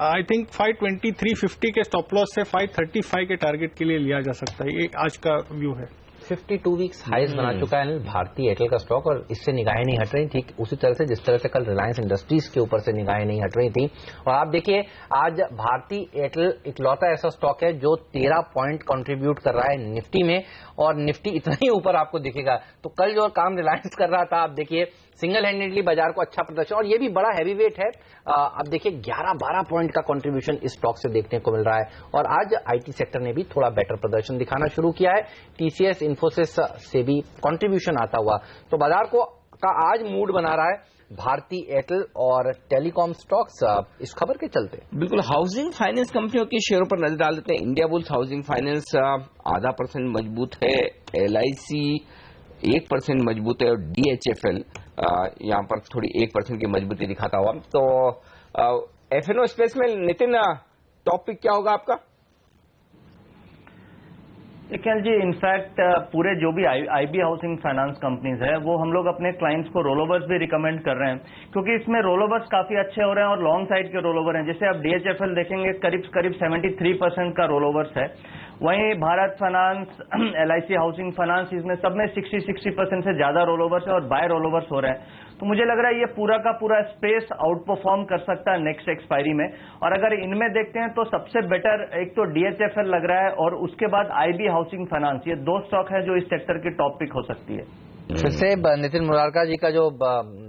आई थिंक 523.50 के स्टॉप लॉस से 535 के टारगेट के लिए लिया जा सकता है, ये आज का व्यू है। 52 वीक्स हाईज बना चुका है भारतीय एयरटेल का स्टॉक, और इससे निगाहें नहीं हट रही, ठीक उसी तरह से जिस तरह से कल रिलायंस इंडस्ट्रीज के ऊपर से निगाहें नहीं हट रही थी। और आप देखिए आज भारतीय एयरटेल इकलौता ऐसा स्टॉक है जो 13 पॉइंट कंट्रीब्यूट कर रहा है निफ्टी में, और निफ्टी इतना ही ऊपर आपको दिखेगा। तो कल जो काम रिलायंस कर रहा था, आप देखिए सिंगल हैंडेडली बाजार को अच्छा प्रदर्शन, और ये भी बड़ा हैवी वेट है। अब देखिए 11-12 पॉइंट का कंट्रीब्यूशन इस स्टॉक से देखने को मिल रहा है, और आज आईटी सेक्टर ने भी थोड़ा बेटर प्रदर्शन दिखाना शुरू किया है, टीसीएस इन्फोसिस से भी कंट्रीब्यूशन आता हुआ। तो बाजार को का आज मूड बना रहा है भारतीय एयरटेल और टेलीकॉम स्टॉक्स इस खबर के चलते। बिल्कुल, हाउसिंग फाइनेंस कंपनियों के शेयरों पर नजर डाल देते हैं। इंडिया बुल्स हाउसिंग फाइनेंस 0.5% मजबूत है, LIC 1% मजबूत है, और DHFL यहाँ पर थोड़ी 1% की मजबूती दिखाता हुआ। तो FNO स्पेस में नितिन, टॉपिक क्या होगा आपका? निखिल जी, इनफैक्ट पूरे जो भी IB हाउसिंग फाइनेंस कंपनीज है वो हम लोग अपने क्लाइंट्स को रोलोवर्स भी रिकमेंड कर रहे हैं, क्योंकि इसमें रोलोवर्स काफी अच्छे हो रहे हैं और लॉन्ग साइड के रोलोवर हैं। जैसे आप DHFL देखेंगे करीब 73% का रोलोवर्स है, वहीं Bharat finance, LIC housing finance, इसमें सब में 60% से ज्यादा रोलोवर्स है और बाय रोलोवर्स हो रहे हैं। तो मुझे लग रहा है ये पूरा का पूरा स्पेस आउट परफॉर्म कर सकता है नेक्स्ट एक्सपायरी में। और अगर इनमें देखते हैं तो सबसे बेटर एक तो DHFL लग रहा है, और उसके बाद IB हाउसिंग फाइनेंस, ये दो स्टॉक है जो इस सेक्टर की टॉप पिक हो सकती है। फिर से नितिन मुरारका जी का जो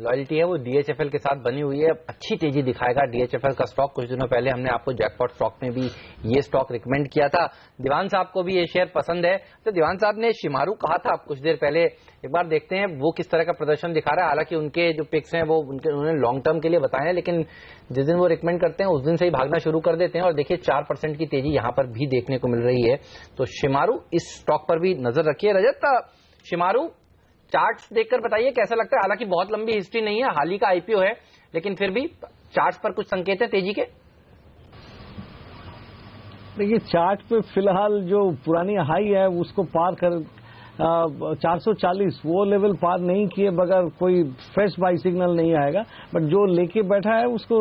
लॉयल्टी है वो DHFL के साथ बनी हुई है, अच्छी तेजी दिखाएगा DHFL का स्टॉक। कुछ दिनों पहले हमने आपको जैकपॉट स्टॉक में भी ये स्टॉक रिकमेंड किया था। दीवान साहब को भी ये शेयर पसंद है, तो दीवान साहब ने शिमारू कहा था कुछ देर पहले, एक बार देखते हैं वो किस तरह का प्रदर्शन दिखा रहा है। हालांकि उनके जो पिक्स हैं वो उन्होंने लॉन्ग टर्म के लिए बताए हैं, लेकिन जिस दिन वो रिकमेंड करते हैं उस दिन से ही भागना शुरू कर देते हैं, और देखिए 4% की तेजी यहाँ पर भी देखने को मिल रही है। तो शिमारू इस स्टॉक पर भी नजर रखिए। रजत, शिमारू चार्ट्स देखकर बताइए कैसा लगता है। हालांकि बहुत लंबी हिस्ट्री नहीं है, हाल ही का IPO है, लेकिन फिर भी चार्ट्स पर कुछ संकेत है तेजी के। देखिए चार्ट पे फिलहाल जो पुरानी हाई है उसको पार कर 440 वो लेवल पार नहीं किए बगैर कोई फ्रेश बाई सिग्नल नहीं आएगा। बट जो लेके बैठा है उसको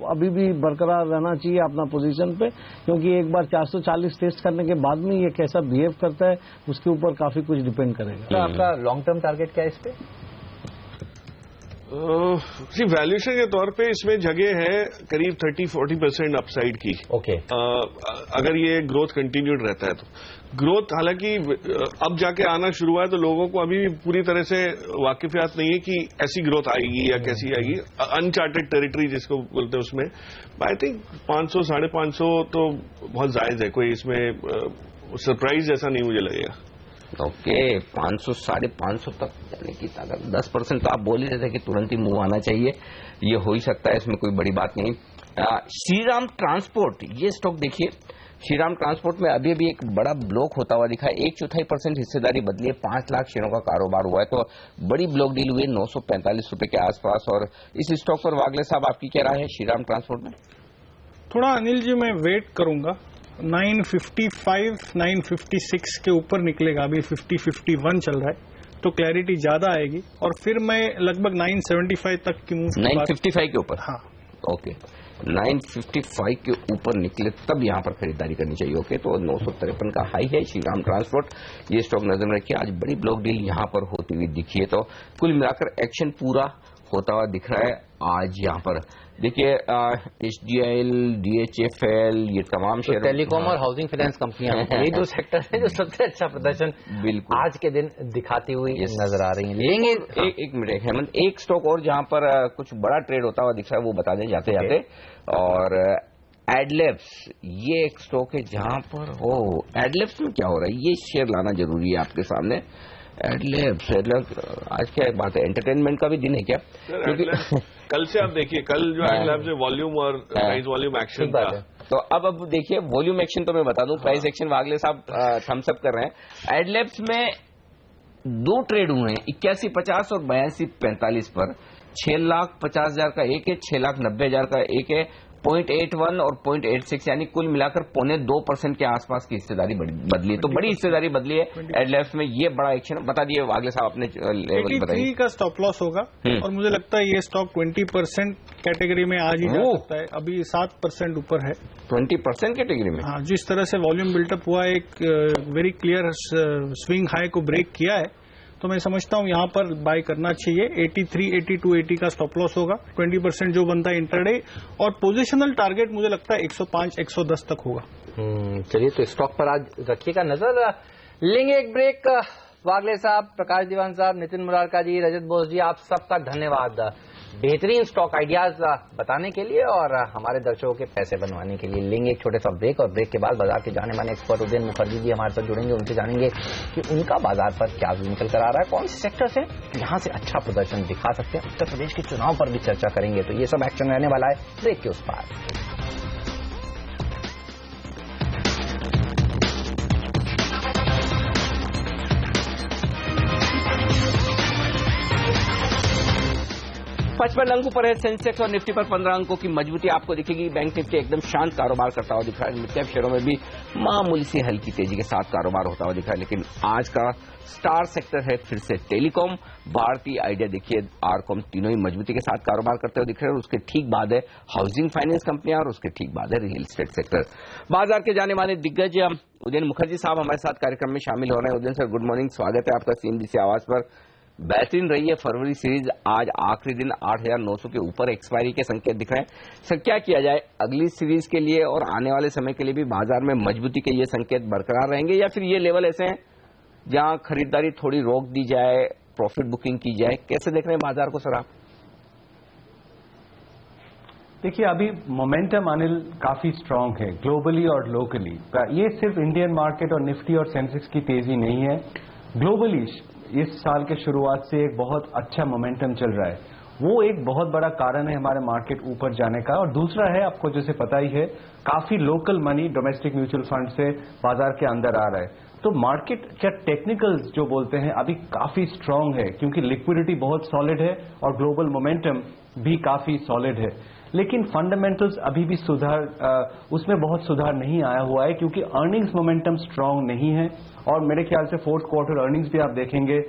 अभी भी बरकरार रहना चाहिए अपना पोजीशन पे, क्योंकि एक बार 440 टेस्ट करने के बाद में ये कैसा बिहेव करता है उसके ऊपर काफी कुछ डिपेंड करेगा। तो आपका लॉन्ग टर्म टारगेट क्या है इस पे? वैल्यूएशन के तौर पे इसमें जगह है करीब 30-40% अपसाइड की। ओके। अगर ये ग्रोथ कंटिन्यूड रहता है तो ग्रोथ, हालांकि अब जाके आना शुरू हुआ है तो लोगों को अभी भी पूरी तरह से वाकिफियत नहीं है कि ऐसी ग्रोथ आएगी या कैसी आएगी। अनचार्टेड टेरिटरी जिसको बोलते हैं उसमें आई थिंक 500-550 तो बहुत जायज है, कोई इसमें सरप्राइज जैसा नहीं मुझे लगेगा। ओके, 500-550 तक जाने की ताकत। 10% तो आप बोल ही रहे थे कि तुरंत ही मूव आना चाहिए, ये हो ही सकता है, इसमें कोई बड़ी बात नहीं। श्रीराम ट्रांसपोर्ट, ये स्टॉक देखिए, श्रीराम ट्रांसपोर्ट में अभी भी एक बड़ा ब्लॉक होता हुआ दिखा है। 1/4% हिस्सेदारी बदली है, 5 लाख शेयरों का कारोबार हुआ है, तो बड़ी ब्लॉक डील हुई है 945 रुपए के आसपास। और इस स्टॉक पर वागले साहब आपकी क्या राय है श्रीराम ट्रांसपोर्ट में? थोड़ा अनिल जी मैं वेट करूंगा, 955-956 के ऊपर निकलेगा, अभी 50-51 चल रहा है, तो क्लैरिटी ज्यादा आएगी, और फिर मैं लगभग 975 तक की मूव। 955 के ऊपर? हाँ, ओके, 955 के ऊपर निकले तब यहां पर खरीदारी करनी चाहिए। ओके, तो 953 का हाई है श्रीराम ट्रांसपोर्ट, ये स्टॉक नजर में रखिए। आज बड़ी ब्लॉक डील यहां पर होती हुई दिखी है, तो कुल मिलाकर एक्शन पूरा होता हुआ दिख रहा है आज यहाँ पर। देखिए HDIL, DHFL, ये तमाम शेयर, टेलीकॉम और हाउसिंग फाइनेंस कंपनियां, यही दो सेक्टर हैं जो सबसे अच्छा प्रदर्शन बिल्कुल आज के दिन दिखाती हुई नजर आ रही हैं। लेंगे एक मिनट हेमंत, एक स्टॉक और जहां पर कुछ बड़ा ट्रेड होता हुआ दिख रहा है वो बता दें जाते जाते। और एडलेब्स, ये एक स्टॉक है जहां पर एडलेब्स में क्या हो रहा है ये शेयर लाना जरूरी है आपके सामने। एडलेब्स आज क्या बात है, एंटरटेनमेंट का भी दिन है क्या? क्योंकि कल से आप देखिए, कल जो एडलेब्स में वॉल्यूम और प्राइस वॉल्यूम एक्शन था, तो अब देखिए वॉल्यूम एक्शन तो मैं बता दूं, प्राइस एक्शन वागले साहब थम्स अप कर रहे हैं। एडलेब्स में 2 ट्रेड हुए हैं, 81.50 और 82.45 पर। 6,50,000 का एक है, 6,90,000 का एक है, 0.81 और 0.86 यानी कुल मिलाकर 0.2% के आसपास की हिस्सेदारी बदली है। तो बड़ी हिस्सेदारी बदली है एडलेब्स में, ये बड़ा एक्शन बता दिए वागले साहब अपने लेवल बताइए। 83 का स्टॉप लॉस होगा और मुझे लगता है ये स्टॉक 20% कैटेगरी में आज ही जा सकता है, अभी 7% ऊपर है 20% कैटेगरी में। हाँ, जिस तरह से वॉल्यूम बिल्टअप हुआ, एक वेरी क्लियर स्विंग हाई को ब्रेक किया है, तो मैं समझता हूं यहां पर बाय करना चाहिए। 83, 82, 80 का स्टॉप लॉस होगा, 20% जो बनता है इंटरडे, और पोजिशनल टारगेट मुझे लगता है 105, 110 तक होगा। चलिए, तो स्टॉक पर आज रखिएगा नजर। लेंगे एक ब्रेक। वागले साहब, प्रकाश दीवान साहब, नितिन मुरारका जी, रजत बोस जी, आप सबका धन्यवाद बेहतरीन स्टॉक आइडियाज बताने के लिए और हमारे दर्शकों के पैसे बनवाने के लिए। लेंगे एक छोटे सा ब्रेक और ब्रेक के बाद बाजार के जाने माने एक्सपर्ट उदयन मुखर्जी जी हमारे साथ जुड़ेंगे, उनसे जानेंगे कि उनका बाजार पर क्या निकल कर आ रहा है, कौन से सेक्टर से यहां से अच्छा प्रदर्शन दिखा सकते हैं। उत्तर प्रदेश के चुनाव पर भी चर्चा करेंगे, तो ये सब एक्शन रहने वाला है ब्रेक के उस पार। पचपन अंकों पर है सेंसेक्स और निफ्टी पर 15 अंकों की मजबूती आपको दिखेगी। बैंक निफ्टी एकदम शांत कारोबार करता हुआ दिख रहा है। मिड कैप शेयरों में भी मामूली सी हल्की तेजी के साथ कारोबार होता हुआ दिख रहा है, लेकिन आज का स्टार सेक्टर है फिर से टेलीकॉम, भारती आइडिया, देखिए आरकॉम, तीनों ही मजबूती के साथ कारोबार करते हुए दिख रहे हैं। और उसके ठीक बाद है हाउसिंग फाइनेंस कंपनियां और उसके ठीक बाद है रियल एस्टेट सेक्टर। बाजार के जाने माने दिग्गज उदयन मुखर्जी साहब हमारे साथ कार्यक्रम में शामिल हो रहे हैं। उदयन सर, गुड मॉर्निंग, स्वागत है आपका CNBC आवाज पर। बेहतरीन रही है फरवरी सीरीज, आज आखिरी दिन 8,900 के ऊपर एक्सपायरी के संकेत दिख रहे हैं। सर, क्या किया जाए अगली सीरीज के लिए और आने वाले समय के लिए भी बाजार में मजबूती के ये संकेत बरकरार रहेंगे, या फिर ये लेवल ऐसे हैं जहां खरीदारी थोड़ी रोक दी जाए, प्रॉफिट बुकिंग की जाए? कैसे देख रहे हैं बाजार को सर आप? देखिए, अभी मोमेंटम अनिल काफी स्ट्रांग है ग्लोबली और लोकली। ये सिर्फ इंडियन मार्केट और निफ्टी और सेंसेक्स की तेजी नहीं है, ग्लोबली इस साल के शुरुआत से एक बहुत अच्छा मोमेंटम चल रहा है। वो एक बहुत बड़ा कारण है हमारे मार्केट ऊपर जाने का। और दूसरा है, आपको जैसे पता ही है, काफी local money domestic mutual fund से बाजार के अंदर आ रहा है। तो मार्केट क्या टेक्निकल्स जो बोलते हैं अभी काफी स्ट्रांग है, क्योंकि लिक्विडिटी बहुत सॉलिड है और ग्लोबल मोमेंटम भी काफी सॉलिड है। लेकिन फंडामेंटल्स अभी भी उसमें बहुत सुधार नहीं आया हुआ है, क्योंकि अर्निंग्स मोमेंटम स्ट्रांग नहीं है। और मेरे ख्याल से फोर्थ क्वार्टर अर्निंग्स भी आप देखेंगे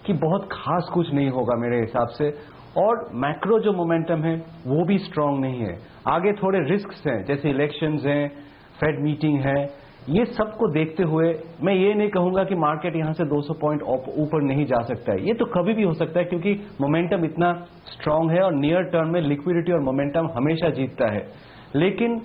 कि बहुत खास कुछ नहीं होगा मेरे हिसाब से। और मैक्रो जो मोमेंटम है वो भी स्ट्रांग नहीं है। आगे थोड़े रिस्क्स हैं, जैसे इलेक्शंस हैं, फेड मीटिंग है। ये सबको देखते हुए मैं ये नहीं कहूंगा कि मार्केट यहां से 200 पॉइंट ऊपर नहीं जा सकता है। ये तो कभी भी हो सकता है, क्योंकि मोमेंटम इतना स्ट्रांग है और नियर टर्म में लिक्विडिटी और मोमेंटम हमेशा जीतता है। लेकिन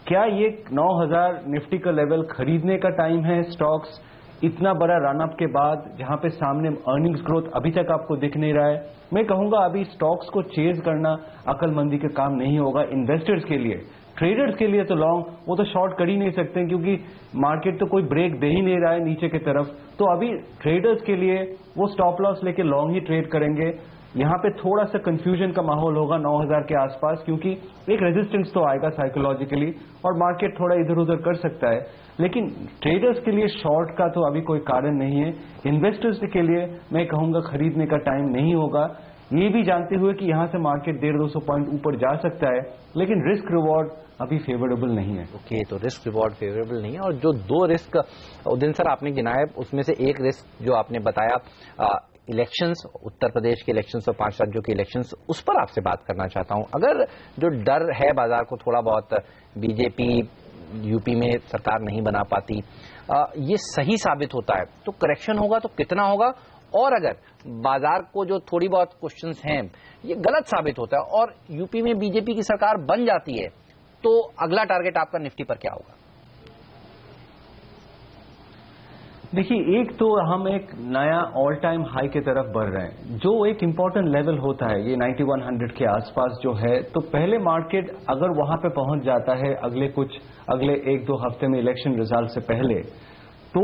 क्या ये 9,000 निफ्टी का लेवल खरीदने का टाइम है? स्टॉक्स इतना बड़ा रनअप के बाद जहां पे सामने अर्निंग्स ग्रोथ अभी तक आपको दिख नहीं रहा है, मैं कहूंगा अभी स्टॉक्स को चेज करना अकलमंदी का काम नहीं होगा इन्वेस्टर्स के लिए। ट्रेडर्स के लिए तो लॉन्ग, वो तो शॉर्ट कर ही नहीं सकते, क्योंकि मार्केट तो कोई ब्रेक दे ही नहीं रहा है नीचे की तरफ। तो अभी ट्रेडर्स के लिए वो स्टॉप लॉस लेके लॉन्ग ही ट्रेड करेंगे। यहां पे थोड़ा सा कंफ्यूजन का माहौल होगा 9,000 के आसपास, क्योंकि एक रेजिस्टेंस तो आएगा साइकोलॉजिकली और मार्केट थोड़ा इधर उधर कर सकता है। लेकिन ट्रेडर्स के लिए शॉर्ट का तो अभी कोई कारण नहीं है। इन्वेस्टर्स के लिए मैं कहूंगा खरीदने का टाइम नहीं होगा, ये भी जानते हुए कि यहां से मार्केट 150-200 पॉइंट ऊपर जा सकता है, लेकिन रिस्क रिवॉर्ड अभी फेवरेबल नहीं है। ओके, तो रिस्क रिवॉर्ड फेवरेबल नहीं है। और जो 2 रिस्क उदयन सर आपने गिनाया, उसमें से एक रिस्क जो आपने बताया इलेक्शंस, उत्तर प्रदेश के इलेक्शंस और 5 राज्यों के इलेक्शंस, उस पर आपसे बात करना चाहता हूं। अगर जो डर है बाजार को थोड़ा बहुत, बीजेपी यूपी में सरकार नहीं बना पाती, ये सही साबित होता है तो करेक्शन होगा तो कितना होगा, और अगर बाजार को जो थोड़ी बहुत क्वेश्चंस हैं ये गलत साबित होता है और यूपी में बीजेपी की सरकार बन जाती है, तो अगला टारगेट आपका निफ्टी पर क्या होगा? देखिए, एक तो हम एक नया ऑल टाइम हाई की तरफ बढ़ रहे हैं, जो एक इम्पोर्टेंट लेवल होता है ये 9100 के आसपास जो है। तो पहले मार्केट अगर वहां पे पहुंच जाता है अगले 1-2 हफ्ते में इलेक्शन रिजल्ट से पहले, तो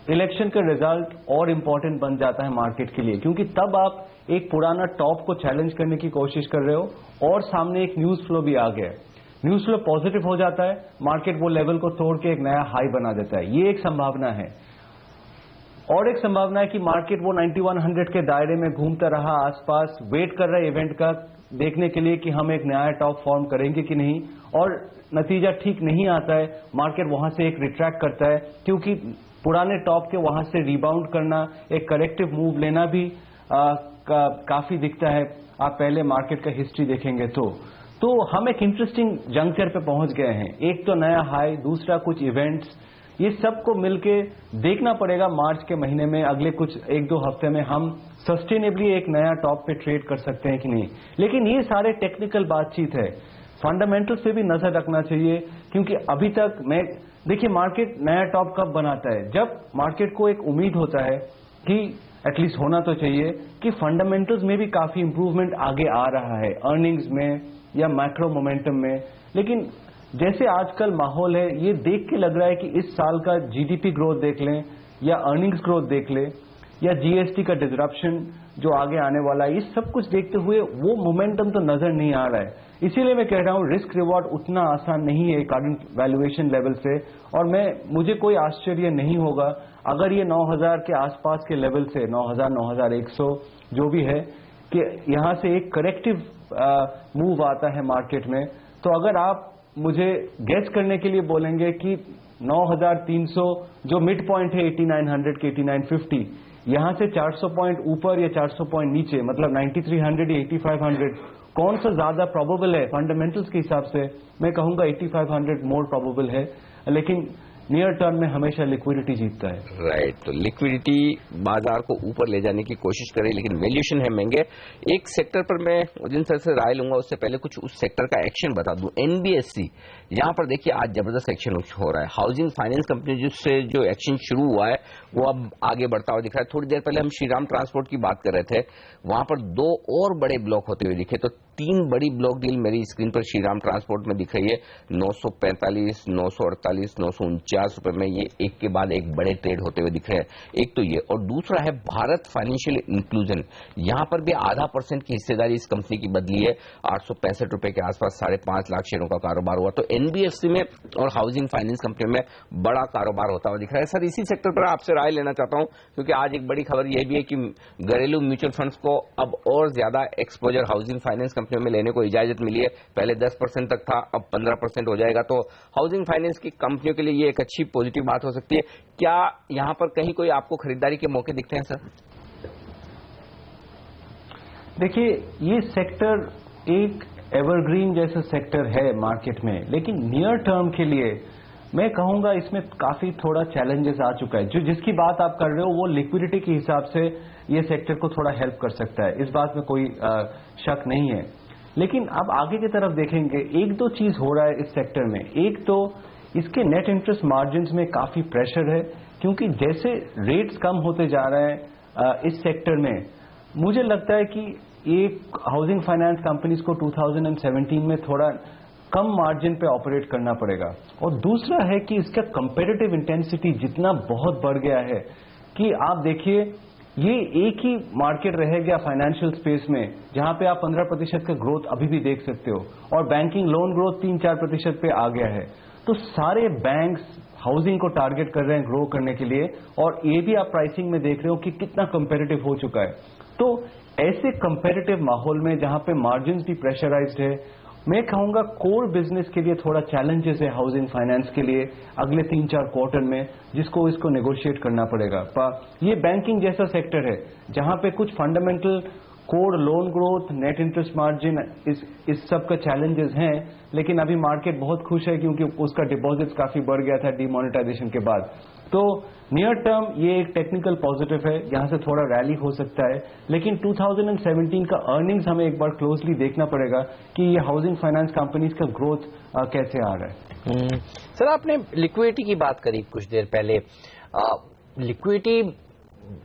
इलेक्शन का रिजल्ट और इम्पोर्टेंट बन जाता है मार्केट के लिए, क्योंकि तब आप एक पुराना टॉप को चैलेंज करने की कोशिश कर रहे हो और सामने एक न्यूज फ्लो भी आ गया है। न्यूज फ्लो पॉजिटिव हो जाता है, मार्केट वो लेवल को तोड़ के एक नया हाई बना देता है, ये एक संभावना है। और एक संभावना है कि मार्केट वो 9100 के दायरे में घूमता रहा आसपास, वेट कर रहा है इवेंट का देखने के लिए कि हम एक नया टॉप फॉर्म करेंगे कि नहीं, और नतीजा ठीक नहीं आता है, मार्केट वहां से एक रिट्रैक्ट करता है, क्योंकि पुराने टॉप के वहां से रिबाउंड करना, एक करेक्टिव मूव लेना भी काफी दिखता है। आप पहले मार्केट का हिस्ट्री देखेंगे तो हम एक इंटरेस्टिंग जंक्चर पे पहुंच गए हैं। एक तो नया हाई, दूसरा कुछ इवेंट्स, ये सबको मिलके देखना पड़ेगा मार्च के महीने में, अगले कुछ 1-2 हफ्ते में हम सस्टेनेबली एक नया टॉप पे ट्रेड कर सकते हैं कि नहीं। लेकिन ये सारे टेक्निकल बातचीत है, फंडामेंटल्स पे भी नजर रखना चाहिए, क्योंकि अभी तक देखिए मार्केट नया टॉप कब बनाता है, जब मार्केट को एक उम्मीद होता है कि एटलीस्ट होना तो चाहिए कि फंडामेंटल्स में भी काफी इंप्रूवमेंट आगे आ रहा है, अर्निंग्स में या मैक्रो मोमेंटम में। लेकिन जैसे आजकल माहौल है, ये देख के लग रहा है कि इस साल का जीडीपी ग्रोथ देख लें या अर्निंग्स ग्रोथ देख लें या जीएसटी का डिसरप्शन जो आगे आने वाला है, ये सब कुछ देखते हुए वो मोमेंटम तो नजर नहीं आ रहा है। इसीलिए मैं कह रहा हूं रिस्क रिवॉर्ड उतना आसान नहीं है करंट वैल्यूएशन लेवल से, और मुझे कोई आश्चर्य नहीं होगा अगर ये 9000 के आसपास के लेवल से 9000, 9100 जो भी है, कि यहां से एक करेक्टिव मूव आता है मार्केट में। तो अगर आप मुझे गेस करने के लिए बोलेंगे कि 9300 जो मिड पॉइंट है 8900 के 8950, यहां से 400 पॉइंट ऊपर या 400 पॉइंट नीचे, मतलब 9300 या 8500, कौन सा ज्यादा प्रोबेबल है फंडामेंटल्स के हिसाब से? मैं कहूंगा 8500 मोर प्रोबेबल है, लेकिन नियर टर्म में हमेशा लिक्विडिटी जीतता है। राइट, तो लिक्विडिटी बाजार को ऊपर ले जाने की कोशिश करे, लेकिन वैल्यूएशन है महंगे। एक सेक्टर पर मैं जिन सर से राय लूंगा, उससे पहले कुछ उस सेक्टर का एक्शन बता दूं। एनबीएफसी, यहां पर देखिए आज जबरदस्त एक्शन हो रहा है। हाउसिंग फाइनेंस कंपनी जिससे जो एक्शन शुरू हुआ है वो अब आगे बढ़ता हुआ दिख रहा है। थोड़ी देर पहले हम श्रीराम ट्रांसपोर्ट की बात कर रहे थे, वहां पर 2 और बड़े ब्लॉक होते हुए दिखे, तो 3 बड़ी ब्लॉक डील मेरी स्क्रीन पर श्रीराम ट्रांसपोर्ट में दिख रही है। 945, 948, 949 रुपए में ये एक के बाद एक बड़े ट्रेड होते हुए दिख रहे हैं। एक तो ये, और दूसरा है भारत फाइनेंशियल इंक्लूजन, यहां पर भी 0.5% की हिस्सेदारी इस कंपनी की बदली है। 865 रुपए के आसपास 5.5 लाख शेयरों का कारोबार हुआ। तो एनबीएफसी में और हाउसिंग फाइनेंस कंपनी में बड़ा कारोबार होता हुआ दिख रहा है। सर, इसी सेक्टर पर आपसे राय लेना चाहता हूं, क्योंकि आज एक बड़ी खबर यह भी है कि घरेलू म्यूचुअल फंड्स को अब और ज्यादा एक्सपोजर हाउसिंग फाइनेंस कंपनियों में लेने को इजाजत मिली है। पहले 10% तक था, अब 15% हो जाएगा। तो हाउसिंग फाइनेंस की कंपनियों के लिए ये एक अच्छी पॉजिटिव बात हो सकती है। क्या यहां पर कहीं कोई आपको खरीदारी के मौके दिखते हैं सर? देखिए, ये सेक्टर एक एवरग्रीन जैसा सेक्टर है मार्केट में, लेकिन नियर टर्म के लिए मैं कहूंगा इसमें काफी थोड़ा चैलेंजेस आ चुका है। जो जिसकी बात आप कर रहे हो वो लिक्विडिटी के हिसाब से ये सेक्टर को थोड़ा हेल्प कर सकता है, इस बात में कोई शक नहीं है। लेकिन अब आगे की तरफ देखेंगे, 1-2 चीज हो रहा है इस सेक्टर में। एक तो इसके नेट इंटरेस्ट मार्जिन्स में काफी प्रेशर है, क्योंकि जैसे रेट्स कम होते जा रहे हैं इस सेक्टर में, मुझे लगता है कि एक हाउसिंग फाइनेंस कंपनीज को 2017 में थोड़ा कम मार्जिन पे ऑपरेट करना पड़ेगा। और दूसरा है कि इसका कंपेटिटिव इंटेंसिटी जितना बहुत बढ़ गया है कि आप देखिए ये एक ही मार्केट रह गया फाइनेंशियल स्पेस में जहां पे आप 15% का ग्रोथ अभी भी देख सकते हो, और बैंकिंग लोन ग्रोथ 3-4% पे आ गया है। तो सारे बैंक्स हाउसिंग को टारगेट कर रहे हैं ग्रो करने के लिए, और ये भी आप प्राइसिंग में देख रहे हो कि कितना कंपेटिटिव हो चुका है। तो ऐसे कंपेटिटिव माहौल में जहां पे मार्जिन्स भी प्रेशराइज्ड है, मैं कहूंगा कोर बिजनेस के लिए थोड़ा चैलेंजेस है हाउसिंग फाइनेंस के लिए अगले 3-4 क्वार्टर में, जिसको इसको नेगोशिएट करना पड़ेगा। ये बैंकिंग जैसा सेक्टर है जहां पे कुछ fundamental core loan growth, net interest margin, इस सब का चैलेंजेस हैं, लेकिन अभी मार्केट बहुत खुश है क्योंकि उसका डिपॉजिट्स काफी बढ़ गया था डीमोनेटाइजेशन के बाद। तो नियर टर्म ये एक टेक्निकल पॉजिटिव है, यहां से थोड़ा रैली हो सकता है, लेकिन 2017 का अर्निंग्स हमें एक बार क्लोजली देखना पड़ेगा कि ये हाउसिंग फाइनेंस कंपनीज का ग्रोथ कैसे आ रहा है। सर, आपने लिक्विडिटी की बात करी कुछ देर पहले। लिक्विडिटी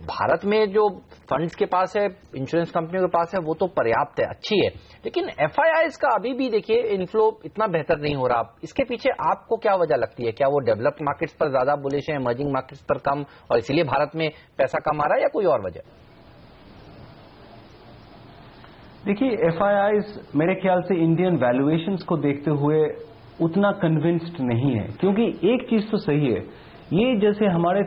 भारत में जो फंड्स के पास है, इंश्योरेंस कंपनियों के पास है, वो तो पर्याप्त है, अच्छी है, लेकिन एफआईआईज का अभी भी देखिए इनफ्लो इतना बेहतर नहीं हो रहा। इसके पीछे आपको क्या वजह लगती है? क्या वो डेवलप्ड मार्केट्स पर ज्यादा बुलिश है, इमर्जिंग मार्केट्स पर कम, और इसीलिए भारत में पैसा कम आ रहा है, या कोई और वजह? देखिए, एफआईआईज मेरे ख्याल से इंडियन वैल्यूएशंस को देखते हुए उतना कन्विंस्ड नहीं है, क्योंकि एक चीज तो सही है, ये जैसे हमारे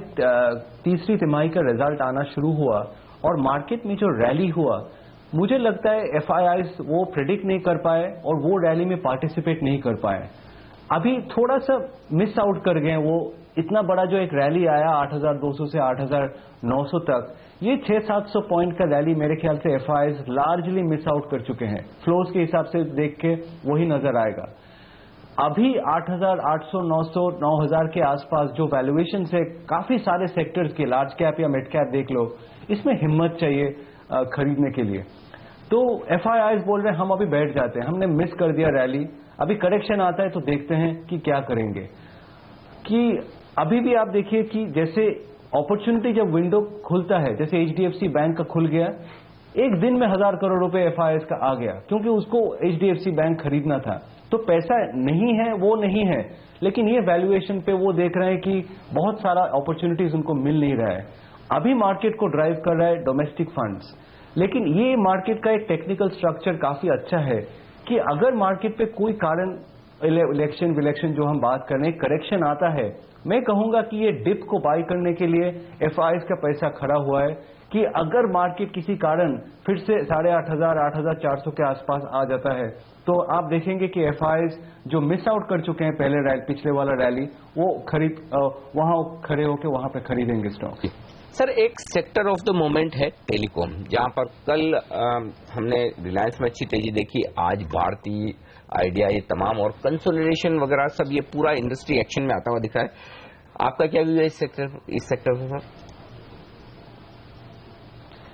तीसरी तिमाही का रिजल्ट आना शुरू हुआ और मार्केट में जो रैली हुआ, मुझे लगता है एफआईआईज वो प्रेडिक्ट नहीं कर पाए और वो रैली में पार्टिसिपेट नहीं कर पाए। अभी थोड़ा सा मिस आउट कर गए। वो इतना बड़ा जो एक रैली आया 8,200 से 8,900 तक, ये 600-700 पॉइंट का रैली मेरे ख्याल से एफआईआईज लार्जली मिस आउट कर चुके हैं। फ्लोज के हिसाब से देख के वही नजर आएगा। अभी 8,800, 900, 9,000 के आसपास जो वैल्यूएशन है काफी सारे सेक्टर्स के, लार्ज कैप या मिड कैप देख लो, इसमें हिम्मत चाहिए खरीदने के लिए। तो एफआईआईज बोल रहे हैं हम अभी बैठ जाते हैं, हमने मिस कर दिया रैली, अभी करेक्शन आता है तो देखते हैं कि क्या करेंगे। कि अभी भी आप देखिए कि जैसे अपॉर्चुनिटी जब विंडो खुलता है, जैसे एचडीएफसी बैंक का खुल गया, एक दिन में 1,000 करोड़ रुपए एफआईआईज का आ गया, क्योंकि उसको एचडीएफसी बैंक खरीदना था। तो पैसा नहीं है वो नहीं है, लेकिन ये वैल्यूएशन पे वो देख रहे हैं कि बहुत सारा अपॉर्चुनिटीज उनको मिल नहीं रहा है। अभी मार्केट को ड्राइव कर रहा है डोमेस्टिक फंड्स, लेकिन ये मार्केट का एक टेक्निकल स्ट्रक्चर काफी अच्छा है कि अगर मार्केट पे कोई कारण इलेक्शन जो हम बात कर रहे हैं, करेक्शन आता है, मैं कहूंगा कि ये डिप को बाय करने के लिए एफआईआईज का पैसा खड़ा हुआ है कि अगर मार्केट किसी कारण फिर से 8,500, 8,400 के आसपास आ जाता है, तो आप देखेंगे कि एफआईआईज जो मिस आउट कर चुके हैं पहले पिछले वाला रैली, वो वहां खड़े होकर वहां पे खरीदेंगे स्टॉक। सर, एक सेक्टर ऑफ द मोमेंट है टेलीकॉम, जहां पर कल हमने रिलायंस में अच्छी तेजी देखी, आज भारती, आइडिया, ये तमाम और कंसोलिडेशन वगैरह सब, ये पूरा इंडस्ट्री एक्शन में आता हुआ दिखा है। आपका क्या व्यू है इस सेक्टर पर सर?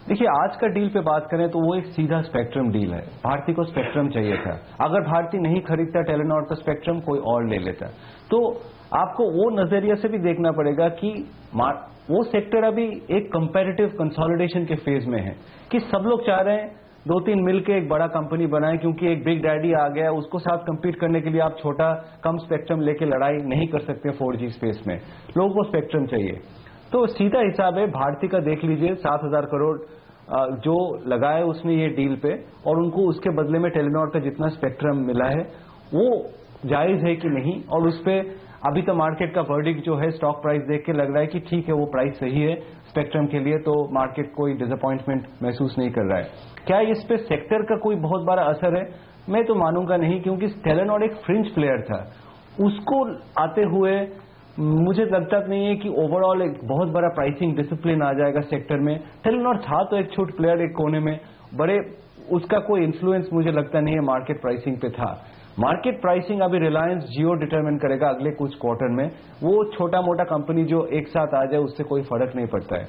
देखिए, आज का डील पे बात करें तो वो एक सीधा स्पेक्ट्रम डील है। भारती को स्पेक्ट्रम चाहिए था, अगर भारती नहीं खरीदता टेलीनॉर का स्पेक्ट्रम, कोई और ले लेता। तो आपको वो नजरिया से भी देखना पड़ेगा कि वो सेक्टर अभी एक कंपैरेटिव कंसोलिडेशन के फेज में है कि सब लोग चाह रहे हैं 2-3 मिलकर एक बड़ा कंपनी बनाएं, क्योंकि एक बिग डैडी आ गया, उसको साथ कंपीट करने के लिए आप छोटा कम स्पेक्ट्रम लेके लड़ाई नहीं कर सकते 4G स्पेस में, लोगों को स्पेक्ट्रम चाहिए। तो सीधा हिसाब है, भारती का देख लीजिए 7,000 करोड़ जो लगाए उसने ये डील पे, और उनको उसके बदले में टेलीनॉर का जितना स्पेक्ट्रम मिला है वो जायज है कि नहीं, और उस पे अभी तो मार्केट का वर्डिक्ट जो है स्टॉक प्राइस देख के लग रहा है कि ठीक है, वो प्राइस सही है स्पेक्ट्रम के लिए, तो मार्केट कोई डिसअपॉइंटमेंट महसूस नहीं कर रहा है। क्या इस पे सेक्टर का कोई बहुत बड़ा असर है? मैं तो मानूंगा नहीं, क्योंकि टेलीनॉर एक फ्रिंज प्लेयर था, उसको आते हुए मुझे लगता नहीं है कि ओवरऑल एक बहुत बड़ा प्राइसिंग डिसिप्लिन आ जाएगा सेक्टर में। टेलीनॉर था तो एक छोटा प्लेयर एक कोने में, बड़े उसका कोई इन्फ्लुएंस मुझे लगता नहीं है मार्केट प्राइसिंग पे था। मार्केट प्राइसिंग अभी रिलायंस जियो डिटरमिन करेगा अगले कुछ क्वार्टर में, वो छोटा मोटा कंपनी जो एक साथ आ जाए उससे कोई फर्क नहीं पड़ता है।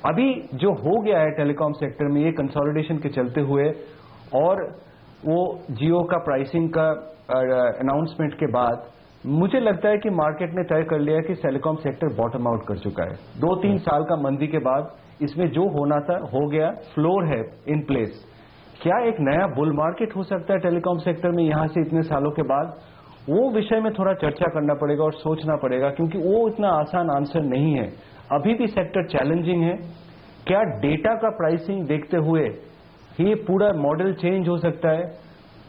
अभी जो हो गया है टेलीकॉम सेक्टर में ये कंसोलिडेशन के चलते हुए, और वो जियो का प्राइसिंग का अनाउंसमेंट के बाद, मुझे लगता है कि मार्केट ने तय कर लिया कि टेलीकॉम सेक्टर बॉटम आउट कर चुका है। 2-3 साल का मंदी के बाद इसमें जो होना था हो गया, फ्लोर है इन प्लेस। क्या एक नया बुल मार्केट हो सकता है टेलीकॉम सेक्टर में यहां से इतने सालों के बाद? वो विषय में थोड़ा चर्चा करना पड़ेगा और सोचना पड़ेगा, क्योंकि वो इतना आसान आंसर नहीं है। अभी भी सेक्टर चैलेंजिंग है। क्या डेटा का प्राइसिंग देखते हुए ये पूरा मॉडल चेंज हो सकता है?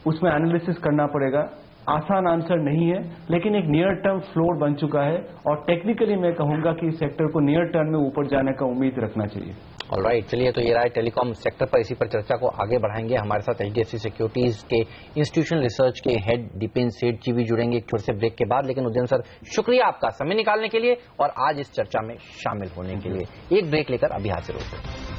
उसमें एनालिसिस करना पड़ेगा। आसान आंसर नहीं है, लेकिन एक नियर टर्म फ्लोर बन चुका है, और टेक्निकली मैं कहूंगा कि इस सेक्टर को नियर टर्म में ऊपर जाने का उम्मीद रखना चाहिए। ऑलराइट, चलिए, तो ये रहा टेलीकॉम सेक्टर पर, इसी पर चर्चा को आगे बढ़ाएंगे। हमारे साथ एचडीएफसी सिक्योरिटीज के इंस्टीट्यूशनल रिसर्च के हेड दीपेन सेठ जी भी जुड़ेंगे एक छोटे से ब्रेक के बाद। लेकिन उज्जैन सर, शुक्रिया आपका समय निकालने के लिए और आज इस चर्चा में शामिल होने के लिए। एक ब्रेक लेकर अभी हाजिर होते हैं।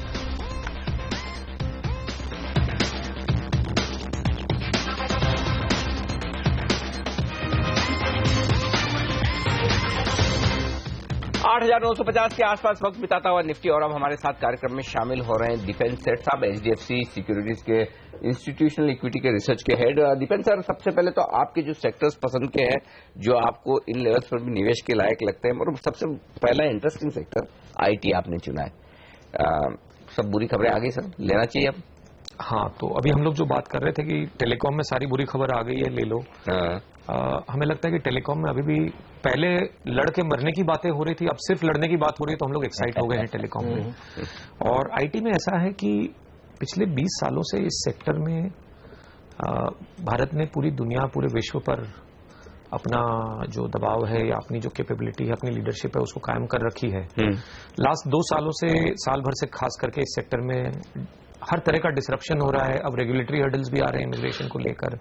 8,950 के आसपास वक्त बिताता हुआ निफ्टी और अब हमारे साथ कार्यक्रम में शामिल हो रहे हैं दीपेन सेठ साहब, HDFC सिक्योरिटीज के इंस्टीट्यूशनल इक्विटी के रिसर्च के हेड। दीपेन सर, सबसे पहले तो आपके जो सेक्टर्स पसंद के हैं जो आपको इन लेवल्स पर भी निवेश के लायक लगते हैं, और सबसे पहला इंटरेस्टिंग सेक्टर IT आपने चुना है। सब बुरी खबरें आ गई सर, लेना चाहिए अब? हाँ, तो अभी हम लोग जो बात कर रहे थे कि टेलीकॉम में सारी बुरी खबर आ गई है, ले लो। हमें लगता है कि टेलीकॉम में अभी भी पहले लड़के मरने की बातें हो रही थी, अब सिर्फ लड़ने की बात हो रही है, तो हम लोग एक्साइट हो गए हैं टेलीकॉम में। और IT में ऐसा है कि पिछले 20 सालों से इस सेक्टर में भारत ने पूरी दुनिया, पूरे विश्व पर अपना जो दबाव है या अपनी जो कैपेबिलिटी है, अपनी लीडरशिप है, उसको कायम कर रखी है। लास्ट 2 सालों से, साल भर से खास करके इस सेक्टर में हर तरह का डिसरप्शन हो रहा है। अब रेगुलेटरी हर्डल्स भी आ रहे हैं इमिग्रेशन को लेकर,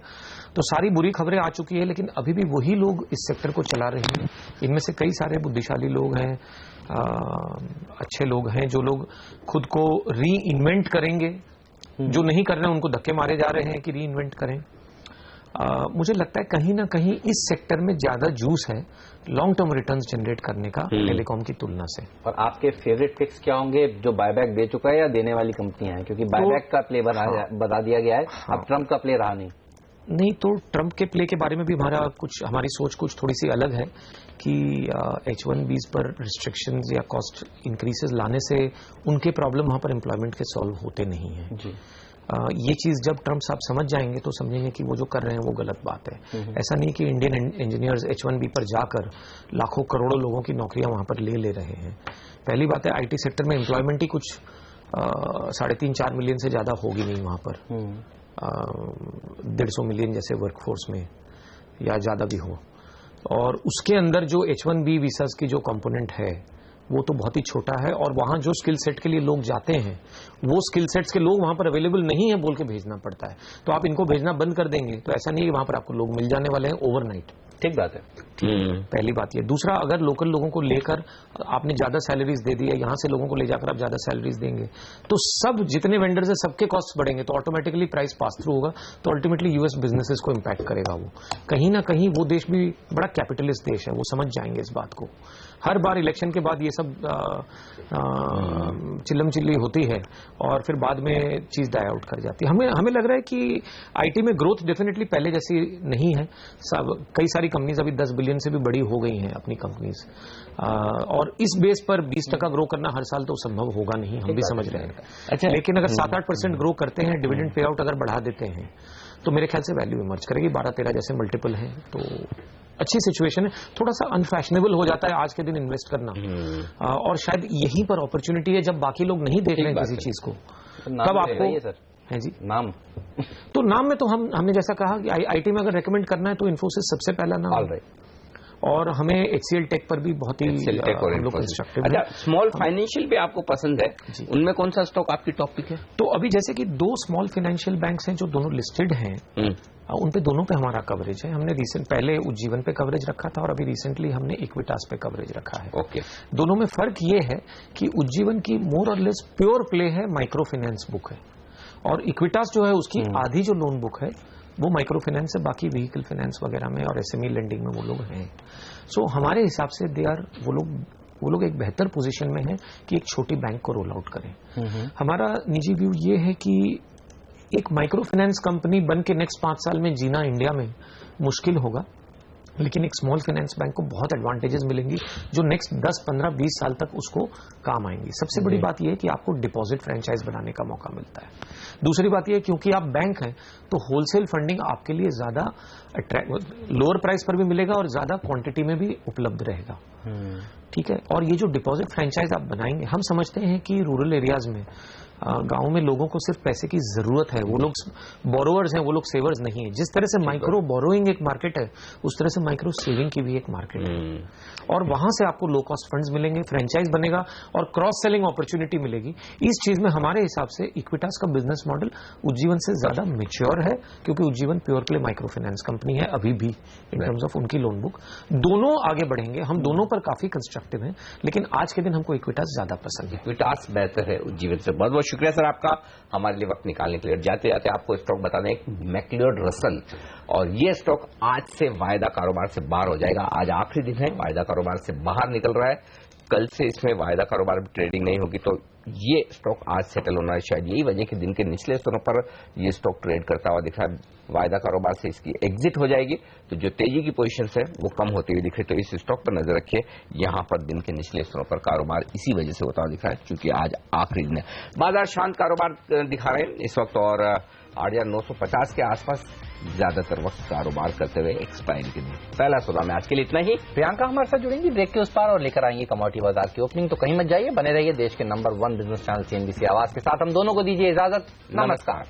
तो सारी बुरी खबरें आ चुकी है, लेकिन अभी भी वही लोग इस सेक्टर को चला रहे हैं। इनमें से कई सारे बुद्धिशाली लोग हैं, अच्छे लोग हैं, जो लोग खुद को री इन्वेंट करेंगे। जो नहीं कर रहे हैं उनको धक्के मारे जा रहे हैं कि री इन्वेंट करें। मुझे लगता है कहीं ना कहीं इस सेक्टर में ज्यादा जूस है लॉन्ग टर्म रिटर्न्स जनरेट करने का टेलीकॉम की तुलना से। और आपके फेवरेट पिक्स क्या होंगे, जो बायबैक दे चुका है या देने वाली कंपनियां हैं? क्योंकि बायबैक का प्ले बता दिया गया है, अब ट्रंप का प्ले रहा नहीं। तो ट्रंप के प्ले के बारे में भी हमारी सोच कुछ थोड़ी सी अलग है कि H1Bs पर रिस्ट्रिक्शंस या कॉस्ट इंक्रीजेस लाने से उनके प्रॉब्लम वहां पर एम्प्लॉयमेंट के सॉल्व होते नहीं है जी। ये चीज जब ट्रंप साहब समझ जाएंगे तो समझेंगे कि वो जो कर रहे हैं वो गलत बात है। ऐसा नहीं कि इंडियन इंजीनियर्स H1B पर जाकर लाखों करोड़ों लोगों की नौकरियां वहां पर ले रहे हैं। पहली बात है, IT सेक्टर में एम्प्लॉयमेंट ही कुछ 3.5-4 मिलियन से ज्यादा होगी नहीं वहां पर। 150 मिलियन जैसे वर्कफोर्स में या ज्यादा भी हो, और उसके अंदर जो H1B वीसास की जो कंपोनेंट है वो तो बहुत ही छोटा है। और वहां जो स्किल सेट के लिए लोग जाते हैं, वो स्किल सेट्स के लोग वहां पर अवेलेबल नहीं है बोल के भेजना पड़ता है। तो आप इनको भेजना बंद कर देंगे तो ऐसा नहीं है कि वहां पर आपको लोग मिल जाने वाले हैं ओवरनाइट। ठीक बात है। पहली बात ये। दूसरा, अगर लोकल लोगों को लेकर आपने ज्यादा सैलरीज दे दी है, यहां से लोगों को ले जाकर आप ज्यादा सैलरीज देंगे, तो सब जितने वेंडर्स है सबके कॉस्ट बढ़ेंगे, तो ऑटोमेटिकली प्राइस पास थ्रू होगा, तो अल्टीमेटली US बिजनेसेस को इंपैक्ट करेगा। वो कहीं ना कहीं, वो देश भी बड़ा कैपिटलिस्ट देश है, वो समझ जाएंगे इस बात को। हर बार इलेक्शन के बाद ये सब चिल्लम चिल्ली होती है और फिर बाद में चीज डाई आउट कर जाती है। हमें लग रहा है कि IT में ग्रोथ डेफिनेटली पहले जैसी नहीं है। कई सारी कंपनीज अभी 10 बिलियन से भी बड़ी हो गई हैं अपनी कंपनीज, और इस बेस पर 20% ग्रो करना हर साल तो संभव होगा नहीं, हम भी समझ रहे हैं। अच्छा, लेकिन अगर 7-8% ग्रो करते हैं, डिविडेंड पे आउट अगर बढ़ा देते हैं, तो मेरे ख्याल से वैल्यू इमर्ज करेगी। 12-13 जैसे मल्टीपल हैं, तो अच्छी सिचुएशन है। थोड़ा सा अनफैशनेबल हो जाता है आज के दिन इन्वेस्ट करना, और शायद यहीं पर अपॉर्चुनिटी है जब बाकी लोग नहीं देख रहे हैं किसी चीज को। तब आपको है जी नाम तो नाम में तो हमने जैसा कहा कि IT में अगर रेकमेंड करना है तो इन्फोसिस सबसे पहला नाम है, और हमें HCL टेक पर भी बहुत ही कंस्ट्रक्टिव। अच्छा, स्मॉल फाइनेंशियल भी आपको पसंद है, उनमें कौन सा स्टॉक आपकी टॉपिक है? तो अभी जैसे कि 2 स्मॉल फाइनेंशियल बैंक्स हैं जो दोनों लिस्टेड हैं, उन पे दोनों पे हमारा कवरेज है। हमने पहले उज्जीवन पे कवरेज रखा था और अभी रिसेंटली हमने इक्विटास पे कवरेज रखा है। ओके। दोनों में फर्क ये है कि उज्जीवन की मोर और लेस प्योर प्ले है, माइक्रो फाइनेंस बुक है, और इक्विटास जो है उसकी आधी जो लोन बुक है वो माइक्रो फाइनेंस है, बाकी व्हीकल फाइनेंस वगैरह में और SME लेंडिंग में वो लोग हैं। सो हमारे हिसाब से वो लोग एक बेहतर पोजीशन में है कि एक छोटी बैंक को रोल आउट करें। हमारा निजी व्यू ये है कि एक माइक्रो फाइनेंस कंपनी बन के नेक्स्ट 5 साल में जीना इंडिया में मुश्किल होगा, लेकिन एक स्मॉल फाइनेंस बैंक को बहुत एडवांटेजेस मिलेंगी जो नेक्स्ट 10, 15, 20 साल तक उसको काम आएंगी। सबसे बड़ी बात यह है कि आपको डिपॉजिट फ्रेंचाइज बनाने का मौका मिलता है। दूसरी बात यह है क्योंकि आप बैंक हैं तो होलसेल फंडिंग आपके लिए ज्यादा लोअर प्राइस पर भी मिलेगा और ज्यादा क्वांटिटी में भी उपलब्ध रहेगा। ठीक है। और ये जो डिपॉजिट फ्रेंचाइज आप बनाएंगे, हम समझते हैं कि रूरल एरियाज में, गांव में लोगों को सिर्फ पैसे की जरूरत है, वो लोग बोरोवर्स हैं, वो लोग सेवर्स नहीं है। जिस तरह से माइक्रो बोरोइंग एक मार्केट है, उस तरह से माइक्रो सेविंग की भी एक मार्केट है, और वहां से आपको लो कॉस्ट फंड्स मिलेंगे, फ्रेंचाइज बनेगा और क्रॉस सेलिंग अपॉर्चुनिटी मिलेगी। इस चीज में हमारे हिसाब से इक्विटास का बिजनेस मॉडल उज्जीवन से ज्यादा मैच्योर है, क्योंकि Ujjivan pure play micro finance company है अभी भी इन टर्म्स ऑफ उनकी लोन बुक। दोनों आगे बढ़ेंगे, हम दोनों पर काफी कंस्ट्रक्टिव हैं, लेकिन आज के दिन हमको इक्विटास ज्यादा पसंद है। इक्विटास बेहतर है उज्जीवन से। बहुत बहुत शुक्रिया सर आपका हमारे लिए वक्त निकालने के लिए। जाते जाते आपको स्टॉक बताने एक मैक्लियोड रसल, और ये स्टॉक आज से वायदा कारोबार से बाहर हो जाएगा। आज आखिरी दिन है, वायदा कारोबार से बाहर निकल रहा है। कल से इसमें वायदा कारोबार में ट्रेडिंग नहीं होगी तो ये स्टॉक आज सेटल होना है। शायद यही वजह कि दिन के निचले स्तरों पर ये स्टॉक ट्रेड करता हुआ दिख रहा है। वायदा कारोबार से इसकी एग्जिट हो जाएगी तो जो तेजी की पोजीशन है वो कम होती हुई दिख रही। तो इस स्टॉक पर नजर रखिए, यहां पर दिन के निचले स्तरों पर कारोबार इसी वजह से होता हुआ दिख रहा है क्योंकि आज आखिरी दिन है। बाजार शांत कारोबार दिखा रहे हैं इस वक्त और 8,950 के आसपास ज्यादातर वक्त कारोबार करते हुए एक्सपायरी के दिन। पहला सौदा में आज के लिए इतना ही। प्रियंका हमारे साथ जुड़ेंगी ब्रेक के उस पार और लेकर आएंगे कमोडिटी बाजार की ओपनिंग। तो कहीं मत जाइए, बने रहिए देश के नंबर 1 बिजनेस चैनल CNBC आवाज के साथ। हम दोनों को दीजिए इजाजत। नमस्कार।